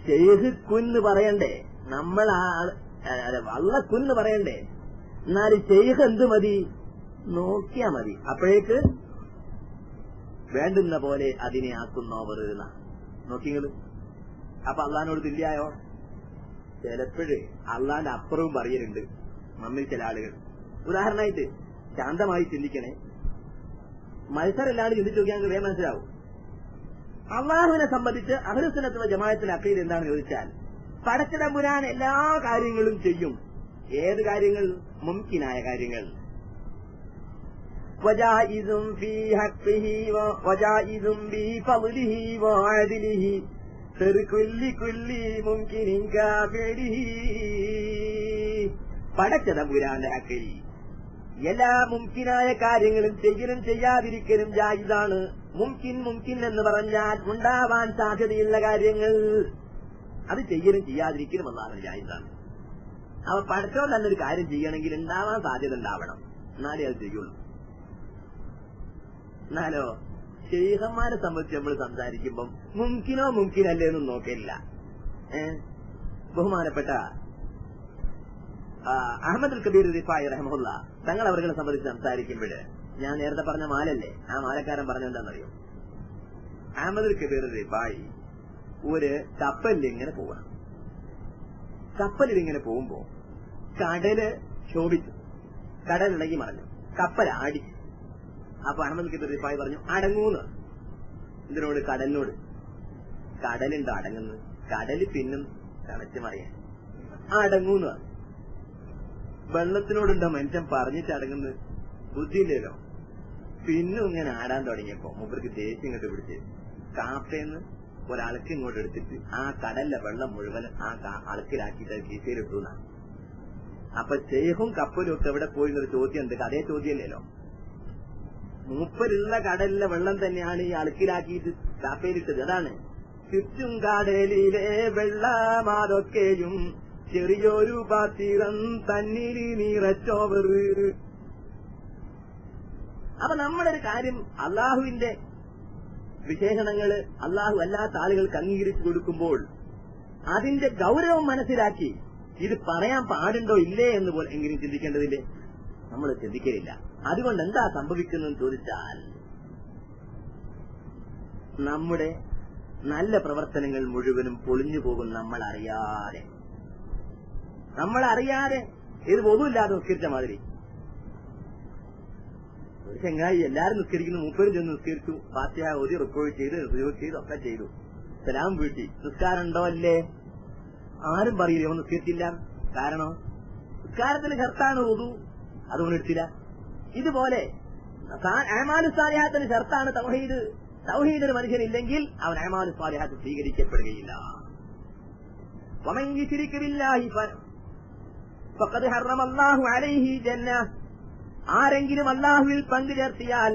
ഷെയ്ഖ് കുന്ന് പറയണ്ടേ, നമ്മൾ വള്ളക്കുന്ന് പറയണ്ടേ, എന്നാലും ഷെയ്ഖ് എന്ത് മതി, നോക്കിയാ മതി. അപ്പോഴേക്ക് വേണ്ടുന്ന പോലെ അതിനെ ആക്കുന്നവർ നോക്കിങ്ങള്. അപ്പൊ അള്ളഹാനോട് തുല്യായോ? ചിലപ്പോഴ് അള്ളാന്റെ അപ്പുറവും പറയലുണ്ട് നമ്മിൽ ചില ആളുകൾ. ഉദാഹരണമായിട്ട് ശാന്തമായി ചിന്തിക്കണേ, മത്സരമില്ലാണ്ട് ചിന്തിച്ചു നോക്കിയാൽ വേഗം മനസ്സിലാവും. അള്ളാഹുവിനെ സംബന്ധിച്ച് അഹ്ലുസുന്നത്ത് വൽ ജമാഅത്തിന്റെ അഖീദ എന്താണെന്ന് ചോദിച്ചാൽ, പടച്ചതമ്പുരാൻ എല്ലാ കാര്യങ്ങളും ചെയ്യും. ഏത് കാര്യങ്ങൾ? മുംകിനായ കാര്യങ്ങൾ. വജായിസും ഫീ ഹഖ്ഖിഹി വജായിസും ബി ഫളിഹി വഅദ്ലിഹി തർകുല്ലി കുല്ലി മുംകിനിൻ കാഫിരിഹി. പടച്ചതമ്പുരാന്റെ ഹഖ്ഖിൽ എല്ലാ മുംകിനായ കാര്യങ്ങളും ചെയ്യലും ചെയ്യാതിരിക്കലും ജായിസാണ്. മുംകിൻ എന്ന് പറഞ്ഞാൽ ഉണ്ടാവാൻ സാധ്യതയുള്ള കാര്യങ്ങൾ, അത് ചെയ്യലും ചെയ്യാതിരിക്കലും എന്നാണ് ജായിസാണ്. അവ പടച്ചോൻ തന്നെ ഒരു കാര്യം ചെയ്യണമെങ്കിൽ ഉണ്ടാവാൻ സാധ്യത ഉണ്ടാവണം, എന്നാലേ അത് ചെയ്യുള്ളൂ. എന്നാലോ ശൈഖന്മാരെ സംബന്ധിച്ച് നമ്മൾ സംസാരിക്കുമ്പം മുംകിനോ മുംകിനല്ലേ എന്നും നോക്കില്ല. ബഹുമാനപ്പെട്ട അഹമ്മദുൽ കബീർ റിഫായി റഹ്മഹുല്ല തങ്ങൾ അവരെ സംബന്ധിച്ച് സംസാരിക്കുമ്പോൾ, ഞാൻ നേരത്തെ പറഞ്ഞ മാലല്ലേ, ആ മാലക്കാരൻ പറഞ്ഞെന്താണെന്നറിയോ? അഹമ്മദുൽ കബീർ റിഫായി ഒരു കപ്പലിൽ ഇങ്ങനെ പോകണം. കപ്പലിൽ ഇങ്ങനെ പോകുമ്പോ കടല് ശോഭിച്ചു, കടലിളകി മറഞ്ഞു, കപ്പൽ ആടിച്ചു. അപ്പൊ അഹമ്മദ് കബീർ റിഫായി പറഞ്ഞു, അടങ്ങൂന്ന്. ഇതിനോട്? കടലിനോട്. കടലുണ്ടോ അടങ്ങുന്നത്? കടല് പിന്നും കടച്ചു മറിയാൻ അടങ്ങൂന്ന്. വെള്ളത്തിനോടുണ്ടോ മനുഷ്യൻ പറഞ്ഞിട്ട് അടങ്ങുന്നത്? ബുദ്ധിയില്ലല്ലോ. പിന്നും ഇങ്ങനെ ആടാൻ തുടങ്ങിയപ്പോ മൂപ്പർക്ക് ദേഷ്യം ഇങ്ങോട്ട് പിടിച്ച് കാപ്പേന്ന് ഒരളക്ക് ഇങ്ങോട്ട് എടുത്തിട്ട് ആ കടലിലെ വെള്ളം മുഴുവൻ ആ അളക്കിലാക്കിയിട്ട് കീശയിലിട്ടു. അപ്പൊ ശൈഖും കപ്പലും ഒക്കെ എവിടെ പോയി എന്നൊരു ചോദ്യം ഉണ്ട്. അതേ ചോദ്യമല്ലല്ലോ. മൂപ്പരുള്ള കടലിലെ വെള്ളം തന്നെയാണ് ഈ അളക്കിലാക്കിയിട്ട് കാപ്പയിലിട്ടത്. അതാണ് ചുറ്റും കടലിലെ വെള്ളമാതൊക്കെയും ചെറിയൊരു പാത്തിരം തന്നിൽ നിറച്ചോവർ. അപ്പൊ നമ്മളൊരു കാര്യം, അള്ളാഹുവിന്റെ വിശേഷണങ്ങള് അള്ളാഹു അല്ലാത്ത ആളുകൾക്ക് അംഗീകരിച്ചു കൊടുക്കുമ്പോൾ അതിന്റെ ഗൗരവം മനസ്സിലാക്കി ഇത് പറയാൻ പാടുണ്ടോ ഇല്ലേ എന്ന് പോലെ എങ്കിലും ചിന്തിക്കേണ്ടതില്ലേ? നമ്മൾ ചിന്തിക്കലില്ല. അതുകൊണ്ട് എന്താ സംഭവിക്കുന്നതെന്ന് ചോദിച്ചാൽ, നമ്മുടെ നല്ല പ്രവർത്തനങ്ങൾ മുഴുവനും പൊളിഞ്ഞു പോകും നമ്മളറിയാതെ. ഇത് ഒന്നുമില്ലാതെ നിസ്കരിച്ച മാതിരി. ഒരു ചെങ്ങായി എല്ലാരും നിസ്കരിക്കുന്നു, മൂപ്പരും ചെന്ന് നിസ്കരിച്ചു, ഫാത്തിഹ ഓതി റുക്കോഴ് ചെയ്ത് ഒക്കെ ചെയ്തു, സലാം വീട്ടി. നിസ്കാരം ഉണ്ടോ അല്ലേ? ആരും പറയില്ല അവൻ നിസ്കരിച്ചില്ല. കാരണം നിസ്കാരത്തിന് ഷർത്താണ് വുദു, അതുകൊണ്ട് എടുത്തില്ല. ഇതുപോലെ അഅ്മാലു സ്വാലിഹാത്തിന് ഷർത്താണ് തൗഹീദ്. തൗഹീദ് ഒരു മനുഷ്യനില്ലെങ്കിൽ അവൻ അഅ്മാലു സ്വാലിഹാത്ത് സ്വീകരിക്കപ്പെടുകയില്ല. വമൻ യുശ്രിക് ബില്ലാഹി ഫഖദ് ഹറമല്ലാഹു അലൈഹി ജന്ന. ആരെങ്കിലും അല്ലാഹുവിൽ പങ്കു ചേർത്തിയാൽ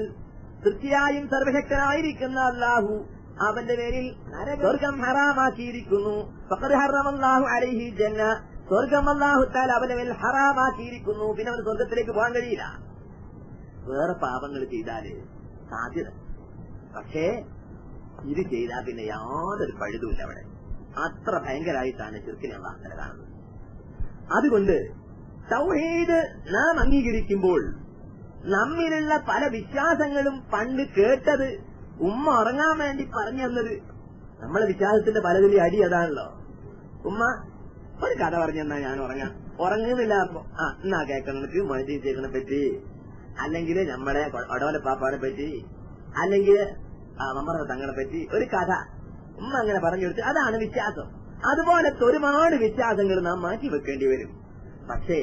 തീർച്ചയായും സർവശക്തനായിരിക്കുന്ന അല്ലാഹു അവന്റെ പേരിൽ സ്വർഗം ഹറാമാക്കിയിരിക്കുന്നു. ഫഖദ് ഹറമല്ലാഹു അലൈഹി ജന്ന. സ്വർഗം അല്ലാഹു തആല അവന്റെ മേൽ ഹറാമാക്കിയിരിക്കുന്നു. പിന്നെ അവന് സ്വർഗത്തിലേക്ക് പോകാൻ കഴിയില്ല. വേറെ പാപങ്ങൾ ചെയ്താല് സാധ്യത, പക്ഷേ ഇത് ചെയ്താൽ പിന്നെ യാതൊരു പഴുതുമില്ല അവിടെ. അത്ര ഭയങ്കരമായിട്ടാണ് ശിർക്കിനെ അല്ലാഹു തആല കാണുന്നത്. അതുകൊണ്ട് തൗഹീദ് നാം അംഗീകരിക്കുമ്പോൾ നമ്മിലുള്ള പല വിശ്വാസങ്ങളും പണ്ട് കേട്ടത് ഉമ്മ ഉറങ്ങാൻ വേണ്ടി പറഞ്ഞു തന്നത്, നമ്മളെ വിശ്വാസത്തിന്റെ പലതിലെ അടി അതാണല്ലോ. ഉമ്മ ഒരു കഥ പറഞ്ഞെന്നാ ഞാൻ ഉറങ്ങുന്നില്ല. അപ്പൊ എന്നാ കേൾക്കണക്ക് മൊയ്തീൻ ശൈഖിനെ പറ്റി, അല്ലെങ്കിൽ നമ്മളെ ഒടവല പാപ്പാനെ പറ്റി, അല്ലെങ്കിൽ മമ്മറ തങ്ങളെ പറ്റി ഒരു കഥ ഉമ്മ അങ്ങനെ പറഞ്ഞു കൊടുത്ത്, അതാണ് വിശ്വാസം. അതുപോലത്തെ ഒരുപാട് വിശ്വാസങ്ങൾ നാം മാറ്റിവെക്കേണ്ടി വരും. പക്ഷേ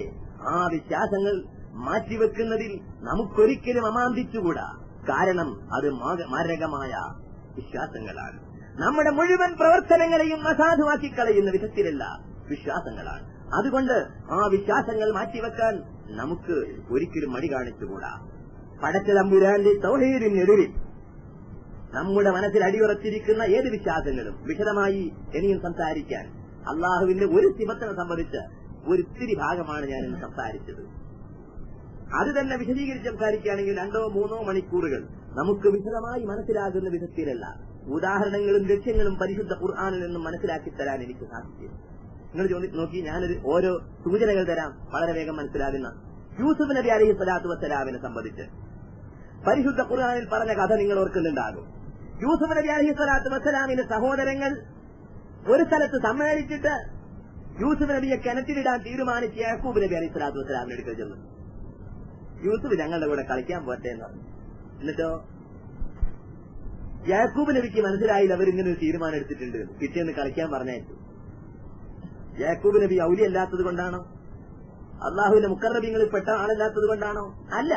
ആ വിശ്വാസങ്ങൾ മാറ്റിവെക്കുന്നതിൽ നമുക്കൊരിക്കലും അമാന്തിച്ചുകൂടാ. കാരണം അത് മാരകമായ വിശ്വാസങ്ങളാണ്. നമ്മുടെ മുഴുവൻ പ്രവർത്തനങ്ങളെയും അസാധുവാക്കി കളയുന്ന വിധത്തിലുള്ള വിശ്വാസങ്ങളാണ്. അതുകൊണ്ട് ആ വിശ്വാസങ്ങൾ മാറ്റിവെക്കാൻ നമുക്ക് ഒരിക്കലും മടി കാണിച്ചുകൂടാ. പടച്ച തമ്പുരാന്റെ തൗഹീദിനെതിരിൽ നമ്മുടെ മനസ്സിൽ അടിയുറച്ചിരിക്കുന്ന ഏത് വിശ്വാസങ്ങളും വിശദമായി ഇനിയും സംസാരിക്കാൻ, അള്ളാഹുവിന്റെ ഒരു സിഫത്തിനെ സംബന്ധിച്ച് ഒരിത്തിരി ഭാഗമാണ് ഞാൻ ഇന്ന് സംസാരിച്ചത്. അത് തന്നെ വിശദീകരിച്ച് സംസാരിക്കുകയാണെങ്കിൽ 2 3 മണിക്കൂറുകൾ നമുക്ക് വിശദമായി മനസ്സിലാകുന്ന വിധത്തിലല്ല ഉദാഹരണങ്ങളും ലക്ഷ്യങ്ങളും പരിശുദ്ധ ഖുർആനിൽ നിന്നും മനസ്സിലാക്കി തരാൻ എനിക്ക് സാധിക്കും. നിങ്ങൾ നോക്കി, ഞാനൊരു ഓരോ സൂചനകൾ തരാം വളരെ വേഗം മനസ്സിലാകുന്ന. യൂസുഫ് നബി അലൈഹി സ്വലാത്തു വസ്സലാമിനെ സംബന്ധിച്ച് പരിശുദ്ധ ഖുർആനിൽ പറഞ്ഞ കഥ നിങ്ങൾ ഓർക്കുന്നുണ്ടാകും. യൂസുഫ് നബി അലൈഹി സ്വലാത്തു വസ്സലാമിന്റെ സഹോദരങ്ങൾ ഒരു സ്ഥലത്ത് സമ്മേളിച്ചിട്ട് യൂസുഫ് നബിയെ കിണറ്റിലിടാൻ തീരുമാനിച്ച് യാക്കൂബ് നബി അലൈഹി സ്വലാത്തു വസ്സലാമിനെ എടുക്കാൻ ചെന്നു. യൂസുഫ് ഞങ്ങളുടെ കൂടെ കളിക്കാൻ പോട്ടെ എന്ന് പറഞ്ഞു. എന്നിട്ടോ യാക്കൂബ് നബിക്ക് മനസ്സിലായില്ല അവരിങ്ങനെ ഒരു തീരുമാനം എടുത്തിട്ടുണ്ട്. പിറ്റേന്ന് കളിക്കാൻ പറഞ്ഞയച്ചു. യാക്കൂബ് നബി ഔലിയല്ലാത്തത് കൊണ്ടാണോ? അള്ളാഹുവിന്റെ മുഖർറബീങ്ങളിൽ പെട്ട ആളല്ലാത്തത് കൊണ്ടാണോ? അല്ല.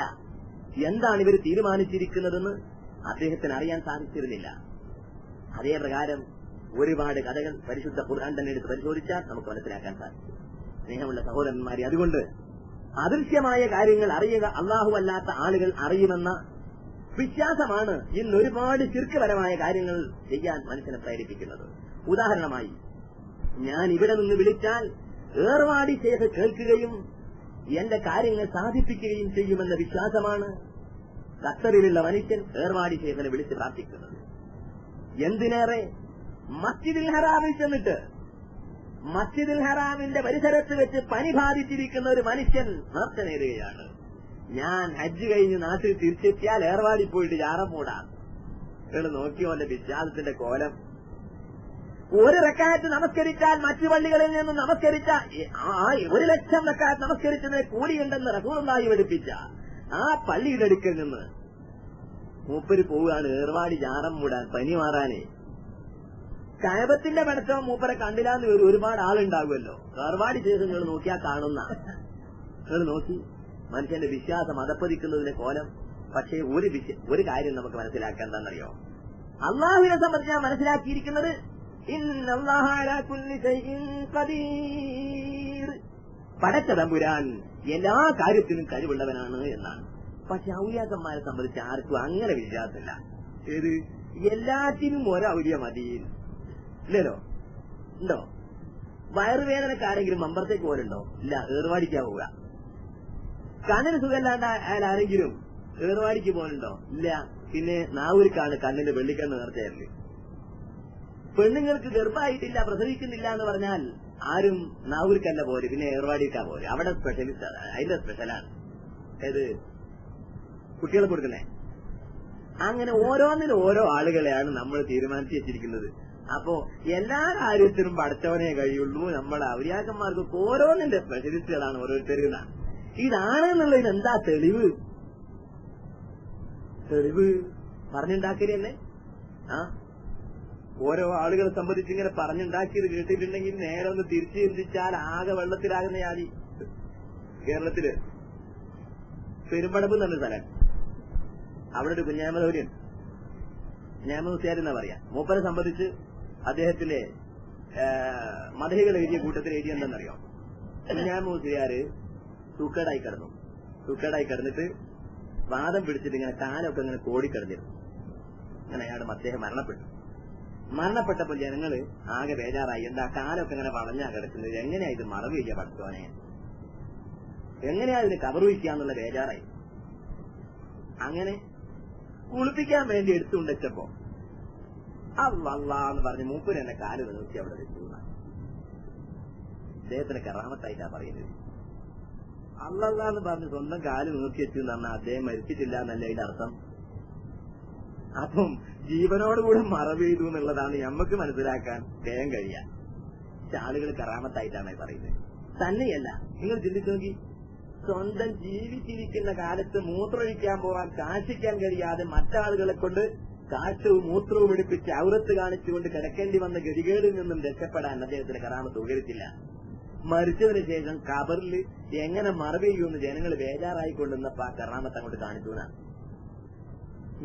എന്താണ് ഇവർ തീരുമാനിച്ചിരിക്കുന്നതെന്ന് അദ്ദേഹത്തിന് അറിയാൻ സാധിച്ചിരുന്നില്ല. അതേ പ്രകാരം ഒരുപാട് കഥകൾ പരിശുദ്ധ ഖുർആൻ തന്നെ എടുത്ത് പരിശോധിച്ചാൽ നമുക്ക് മനസ്സിലാക്കാൻ സാധിക്കും. സ്നേഹമുള്ള സഹോദരന്മാരെ, അതുകൊണ്ട് അദൃശ്യമായ കാര്യങ്ങൾ അറിയുക അള്ളാഹു അല്ലാത്ത ആളുകൾ അറിയുമെന്ന വിശ്വാസമാണ് ഇന്ന് ഒരുപാട് ശിർക്ക്പരമായ കാര്യങ്ങൾ ചെയ്യാൻ മനുഷ്യനെ പ്രേരിപ്പിക്കുന്നത്. ഉദാഹരണമായി, ഞാൻ ഇവിടെ നിന്ന് വിളിച്ചാൽ ഏർവാടി ശേഖ കേൾക്കുകയും എന്റെ കാര്യങ്ങൾ സാധിപ്പിക്കുകയും ചെയ്യുമെന്ന വിശ്വാസമാണ് ഖത്തറിലുള്ള മനുഷ്യൻ ഏർവാടി ശേഖനെ വിളിച്ച് പ്രാർത്ഥിക്കുന്നത്. എന്തിനേറെ, മസ്ജിദുൽ ഹറാമിൽ ചെന്നിട്ട് മസ്ജിദുൽ ഹറാമിന്റെ പരിസരത്ത് വെച്ച് പനി ബാധിച്ചിരിക്കുന്ന ഒരു മനുഷ്യൻ നേർച്ച നേടുകയാണ്. ഞാൻ ഹജ്ജ് കഴിഞ്ഞ് നാട്ടിൽ തിരിച്ചെത്തിയാൽ ഏർവാടി പോയിട്ട് ചാരം മൂടാം. നോക്കിയോന്റെ വിശ്വാസത്തിന്റെ കോലം. ഒരു റക്അത്ത് നമസ്കരിച്ചാൽ മറ്റു പള്ളികളിൽ നിന്നും നമസ്കരിച്ച 1,00,000 റക്അത്ത് നമസ്കരിച്ചതിന് കൂലിയുണ്ടെന്ന് റസൂലുള്ളാഹി പഠിപ്പിച്ച ആ പള്ളിയുടെ അടുക്കൽ നിന്ന് മൂപ്പര് പോവുകയാണ് ഏർവാടി ചാരം മൂടാൻ, പനി മാറാനേ. കഅബത്തിന്റെ പടച്ചവൻ മൂപ്പരെ കണ്ടില്ലാന്ന് ഒരുപാട് ആളുണ്ടാകുമല്ലോ. ഏർവാടി ശേഷം നിങ്ങൾ നോക്കിയാൽ കാണുന്ന നിങ്ങൾ നോക്കി മനുഷ്യന്റെ വിശ്വാസം അതപ്പതിക്കുന്നതിന്റെ കോലം. പക്ഷേ ഒരു കാര്യം നമുക്ക് മനസ്സിലാക്കാൻ എന്താണെന്നറിയോ? അള്ളാഹുവിനെ സംബന്ധിച്ച് ഞാൻ മനസ്സിലാക്കിയിരിക്കുന്നത് പടച്ച തമ്പുരാൻ എല്ലാ കാര്യത്തിനും കഴിവുള്ളവനാണ് എന്നാണ്. പക്ഷെ ഔലിയാക്കന്മാരെ സംബന്ധിച്ച് ആർക്കും അങ്ങനെ വിശ്വാസമില്ല. ഏത് എല്ലാറ്റിനും ഒരൗലിയ മതി ഇല്ലല്ലോ. ഉണ്ടോ? വയറുവേദനക്കാരെങ്കിലും മമ്പറത്തേക്ക് പോലുണ്ടോ? ഇല്ല. ഏർവാടിക്കാ പോവുക. കണ്ണിന് സുഖമില്ലാണ്ട് അയാൾ ആരെങ്കിലും ഏർവാടിക്ക് പോലുണ്ടോ? ഇല്ല. പിന്നെ നാവൂരിക്കാണ് കണ്ണിന്റെ വെള്ളിക്കണ്ണ് നേർച്ചയല്ലേ. പെണ്ണുങ്ങൾക്ക് ഗർഭമായിട്ടില്ല, പ്രസവിക്കുന്നില്ല എന്ന് പറഞ്ഞാൽ ആരും നാവൂരിക്കല്ല പോര്, പിന്നെ ഏർവാടിക്കാ പോര്. അവിടെ സ്പെഷ്യലിസ്റ്റ് അതിന്റെ സ്പെഷ്യലാണ്. ഏത് കുട്ടികളെ കൊടുക്കുന്നേ. അങ്ങനെ ഓരോന്നിനും ഓരോ ആളുകളെയാണ് നമ്മൾ തീരുമാനിച്ചു വെച്ചിരിക്കുന്നത്. അപ്പോ എല്ലാ കാര്യത്തിനും പഠിച്ചവനേ കഴിയുള്ളൂ. നമ്മളെ ഔലിയാക്കന്മാർക്ക് ഓരോന്നിന്റെ സ്പെഷ്യലിസ്റ്റുകളാണ് ഓരോരുത്തരും. ഇതാണെന്നുള്ളതിന് എന്താ തെളിവ്? പറഞ്ഞുണ്ടാക്കിയല്ലേ? ഓരോ ആളുകളെ സംബന്ധിച്ച് ഇങ്ങനെ പറഞ്ഞുണ്ടാക്കിയത് കേട്ടിട്ടുണ്ടെങ്കിൽ നേരെ ഒന്ന് തിരിച്ചു ചിന്തിച്ചാൽ ആകെ വെള്ളത്തിലാകുന്ന ജാതി. കേരളത്തില് പെരുമ്പടപ്പ് എന്നൊരു സ്ഥലം, അവിടെ ഒരു കുഞ്ഞാമലൂര്യൻ കുഞ്ഞാമൂസിയാരെന്നാ പറയാ. മൂപ്പരെ സംബന്ധിച്ച് അദ്ദേഹത്തിന്റെ മതഹികൾ എഴുതിയ കൂട്ടത്തിൽ എഴുതിയ എന്താണെന്നറിയോ? കുഞ്ഞാമൂസിയാര് സൂക്കേടായി കിടന്നിട്ട് വാദം പിടിച്ചിട്ട് ഇങ്ങനെ കാലൊക്കെ ഇങ്ങനെ കോടിക്കിടന്നിരുന്നു. അങ്ങനെ അയാൾ അദ്ദേഹം മരണപ്പെട്ടപ്പോൾ ജനങ്ങള് ആകെ ബേജാറായി. എന്താ കാലൊക്കെ ഇങ്ങനെ വളഞ്ഞാ കിടക്കുന്നത്, എങ്ങനെയാ ഇത് മറവ് ചെയ്യുക പഠിച്ചോനെ, എങ്ങനെയാ ഇതിന് കവർ വയ്ക്കാന്നുള്ള ബേജാറായി. അങ്ങനെ കുളിപ്പിക്കാൻ വേണ്ടി എടുത്തുകൊണ്ടുവച്ചപ്പോ അല്ലാന്ന് പറഞ്ഞ് മൂപ്പര് എന്നെ കാല് നോക്കി അവിടെ വെച്ചു. അദ്ദേഹത്തിന് കറാമത്തായിട്ടാ പറയുന്നത്. അല്ലാന്ന് പറഞ്ഞ് സ്വന്തം കാല് നോക്കി വെച്ചു എന്ന് പറഞ്ഞാൽ അദ്ദേഹം മരിച്ചിട്ടില്ല എന്നല്ല അതിന്റെ അർത്ഥം. അപ്പം ജീവനോടുകൂടെ മറവ് ചെയ്തു എന്നുള്ളതാണ് നമുക്ക് മനസ്സിലാക്കാൻ വേഗം കഴിയാം. പക്ഷെ ആളുകൾ കറാമത്തായിട്ടാണ് പറയുന്നത്. തന്നെയല്ല, നിങ്ങൾ ചിന്തിച്ചു നോക്കി, സ്വന്തം ജീവിച്ചിരിക്കുന്ന കാലത്ത് മൂത്രമൊഴിക്കാൻ പോകാൻ കാശിക്കാൻ കഴിയാതെ മറ്റാളുകളെ കൊണ്ട് കാശവും മൂത്രവും എടുപ്പിച്ച് ഔറത്ത് കാണിച്ചുകൊണ്ട് കിടക്കേണ്ടി വന്ന ഗതികേടിൽ നിന്നും രക്ഷപ്പെടാൻ അദ്ദേഹത്തിന് കറാമത്ത് ഉപകരിച്ചില്ല. മരിച്ചതിന് ശേഷം ഖബറിൽ എങ്ങനെ മറവ് ചെയ്യുമെന്ന് ജനങ്ങൾ ബേജാറായിക്കൊണ്ടുവന്നപ്പോ ആ കറാമത്ത് അങ്ങോട്ട് കാണിച്ചു.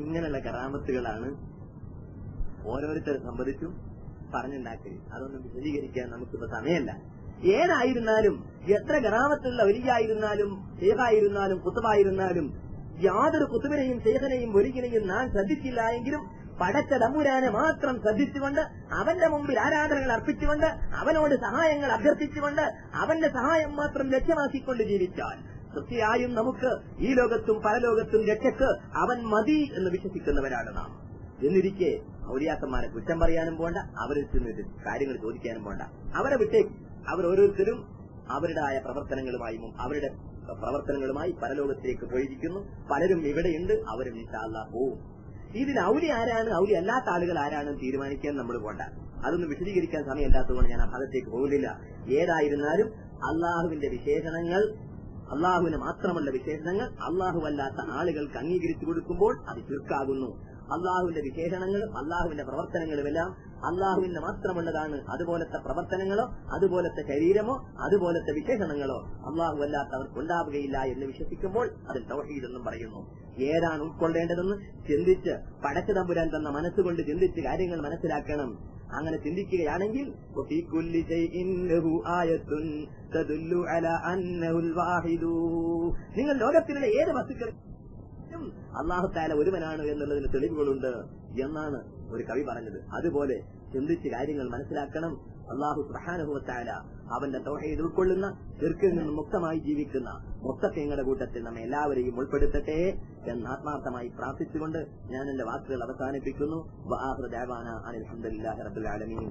ഇങ്ങനെയുള്ള കറാമത്തുകളാണ് ഓരോരുത്തരെ സംബന്ധിച്ചും പറഞ്ഞുണ്ടാക്കി. അതൊന്നും വിശദീകരിക്കാൻ നമുക്കിപ്പോ സമയമല്ല. ഏതായിരുന്നാലും, എത്ര കറാമത്തുള്ള വലിയായിരുന്നാലും ശേഖായിരുന്നാലും കുത്തുബായിരുന്നാലും, യാതൊരു കുത്തുബിനെയും ശേഖനെയും ഒരിക്കലെയും നാം ശ്രദ്ധിച്ചില്ല എങ്കിലും പടച്ച തമ്പുരാനെ മാത്രം ശ്രദ്ധിച്ചുകൊണ്ട് അവന്റെ മുമ്പിൽ ആരാധനകൾ അർപ്പിച്ചുകൊണ്ട് അവനോട് സഹായങ്ങൾ അഭ്യർത്ഥിച്ചുകൊണ്ട് അവന്റെ സഹായം മാത്രം ലക്ഷ്യമാക്കിക്കൊണ്ട് ജീവിച്ചാൽ തീർച്ചയായും നമുക്ക് ഈ ലോകത്തും പരലോകത്തും രക്ഷക്ക് അവൻ മതി എന്ന് വിശ്വസിക്കുന്നവരാണ് നാം. എന്നിരിക്കെ ഔലിയാക്കന്മാരെ കുറ്റം പറയാനും പോണ്ട, അവരിൽ ചെന്നിട്ട് കാര്യങ്ങൾ ചോദിക്കാനും പോണ്ട. അവരെ വിട്ടേക്ക്. അവരോരോരുത്തരും അവരുടേതായ പ്രവർത്തനങ്ങളുമായി പരലോകത്തേക്ക് പോയിരിക്കുന്നു. പലരും ഇവിടെയുണ്ട്, അവരും ഇൻഷാ അല്ലാഹ് പോവും. ഇതിൽ ഔലി ആരാണ്, ഔലി അല്ലാത്ത ആളുകൾ ആരാണെന്ന് തീരുമാനിക്കാൻ നമ്മൾ പോണ്ട. അതൊന്നും വിശദീകരിക്കാൻ സമയമില്ലാത്തതുകൊണ്ട് ഞാൻ ആ ഭാഗത്തേക്ക് പോകുന്നില്ല. ഏതായിരുന്നാലും അള്ളാഹുവിന്റെ വിശേഷണങ്ങൾ, അള്ളാഹുവിന് മാത്രമുള്ള വിശേഷണങ്ങൾ അള്ളാഹുവല്ലാത്ത ആളുകൾക്ക് അംഗീകരിച്ചു കൊടുക്കുമ്പോൾ അത് ശിർക്കാകുന്നു. അള്ളാഹുവിന്റെ വിശേഷണങ്ങളും അള്ളാഹുവിന്റെ പ്രവർത്തനങ്ങളുമെല്ലാം അള്ളാഹുവിന് മാത്രമുള്ളതാണ്. അതുപോലത്തെ പ്രവർത്തനങ്ങളോ അതുപോലത്തെ ശരീരമോ അതുപോലത്തെ വിശേഷണങ്ങളോ അള്ളാഹുവല്ലാത്തവർക്ക് ഉണ്ടാവുകയില്ല എന്ന് വിശ്വസിക്കുമ്പോൾ അതിൽ തൗഹീദ് എന്നും പറയുന്നു. ഏതാണ് ഉൾക്കൊള്ളേണ്ടതെന്ന് ചിന്തിച്ച് പടച്ച തമ്പുരാൻ തന്ന മനസ്സുകൊണ്ട് ചിന്തിച്ച് കാര്യങ്ങൾ മനസ്സിലാക്കണം. അങ്ങനെ ചിന്തിക്കുകയാണെങ്കിൽ നിങ്ങൾ ലോകത്തിലുള്ള ഏത് വസ്തുക്കൾ അല്ലാഹു തആല ഒരുവനാണ് എന്നുള്ളതിന് തെളിവുകളുണ്ട് എന്നാണ് ഒരു കവി പറഞ്ഞത്. അതുപോലെ ചിന്തിച്ച് കാര്യങ്ങൾ മനസ്സിലാക്കണം. അല്ലാഹു സുബ്ഹാനഹു വ തആല അവന്റെ തൗഹീദ് ഉൾക്കൊള്ളുന്ന ശിർക്കിൽ നിന്ന് മുക്തമായി ജീവിക്കുന്ന മുത്തഖീങ്ങളുടെ കൂട്ടത്തിൽ നമ്മെ എല്ലാവരെയും ഉൾപ്പെടുത്തട്ടെ എന്ന് ആത്മാർത്ഥമായി പ്രാർത്ഥിച്ചുകൊണ്ട് ഞാൻ എന്റെ വാക്കുകൾ അവസാനിപ്പിക്കുന്നു. വആഖിറു ദഅവാനാ അൽഹംദുലില്ലാഹി റബ്ബിൽ ആലമീൻ.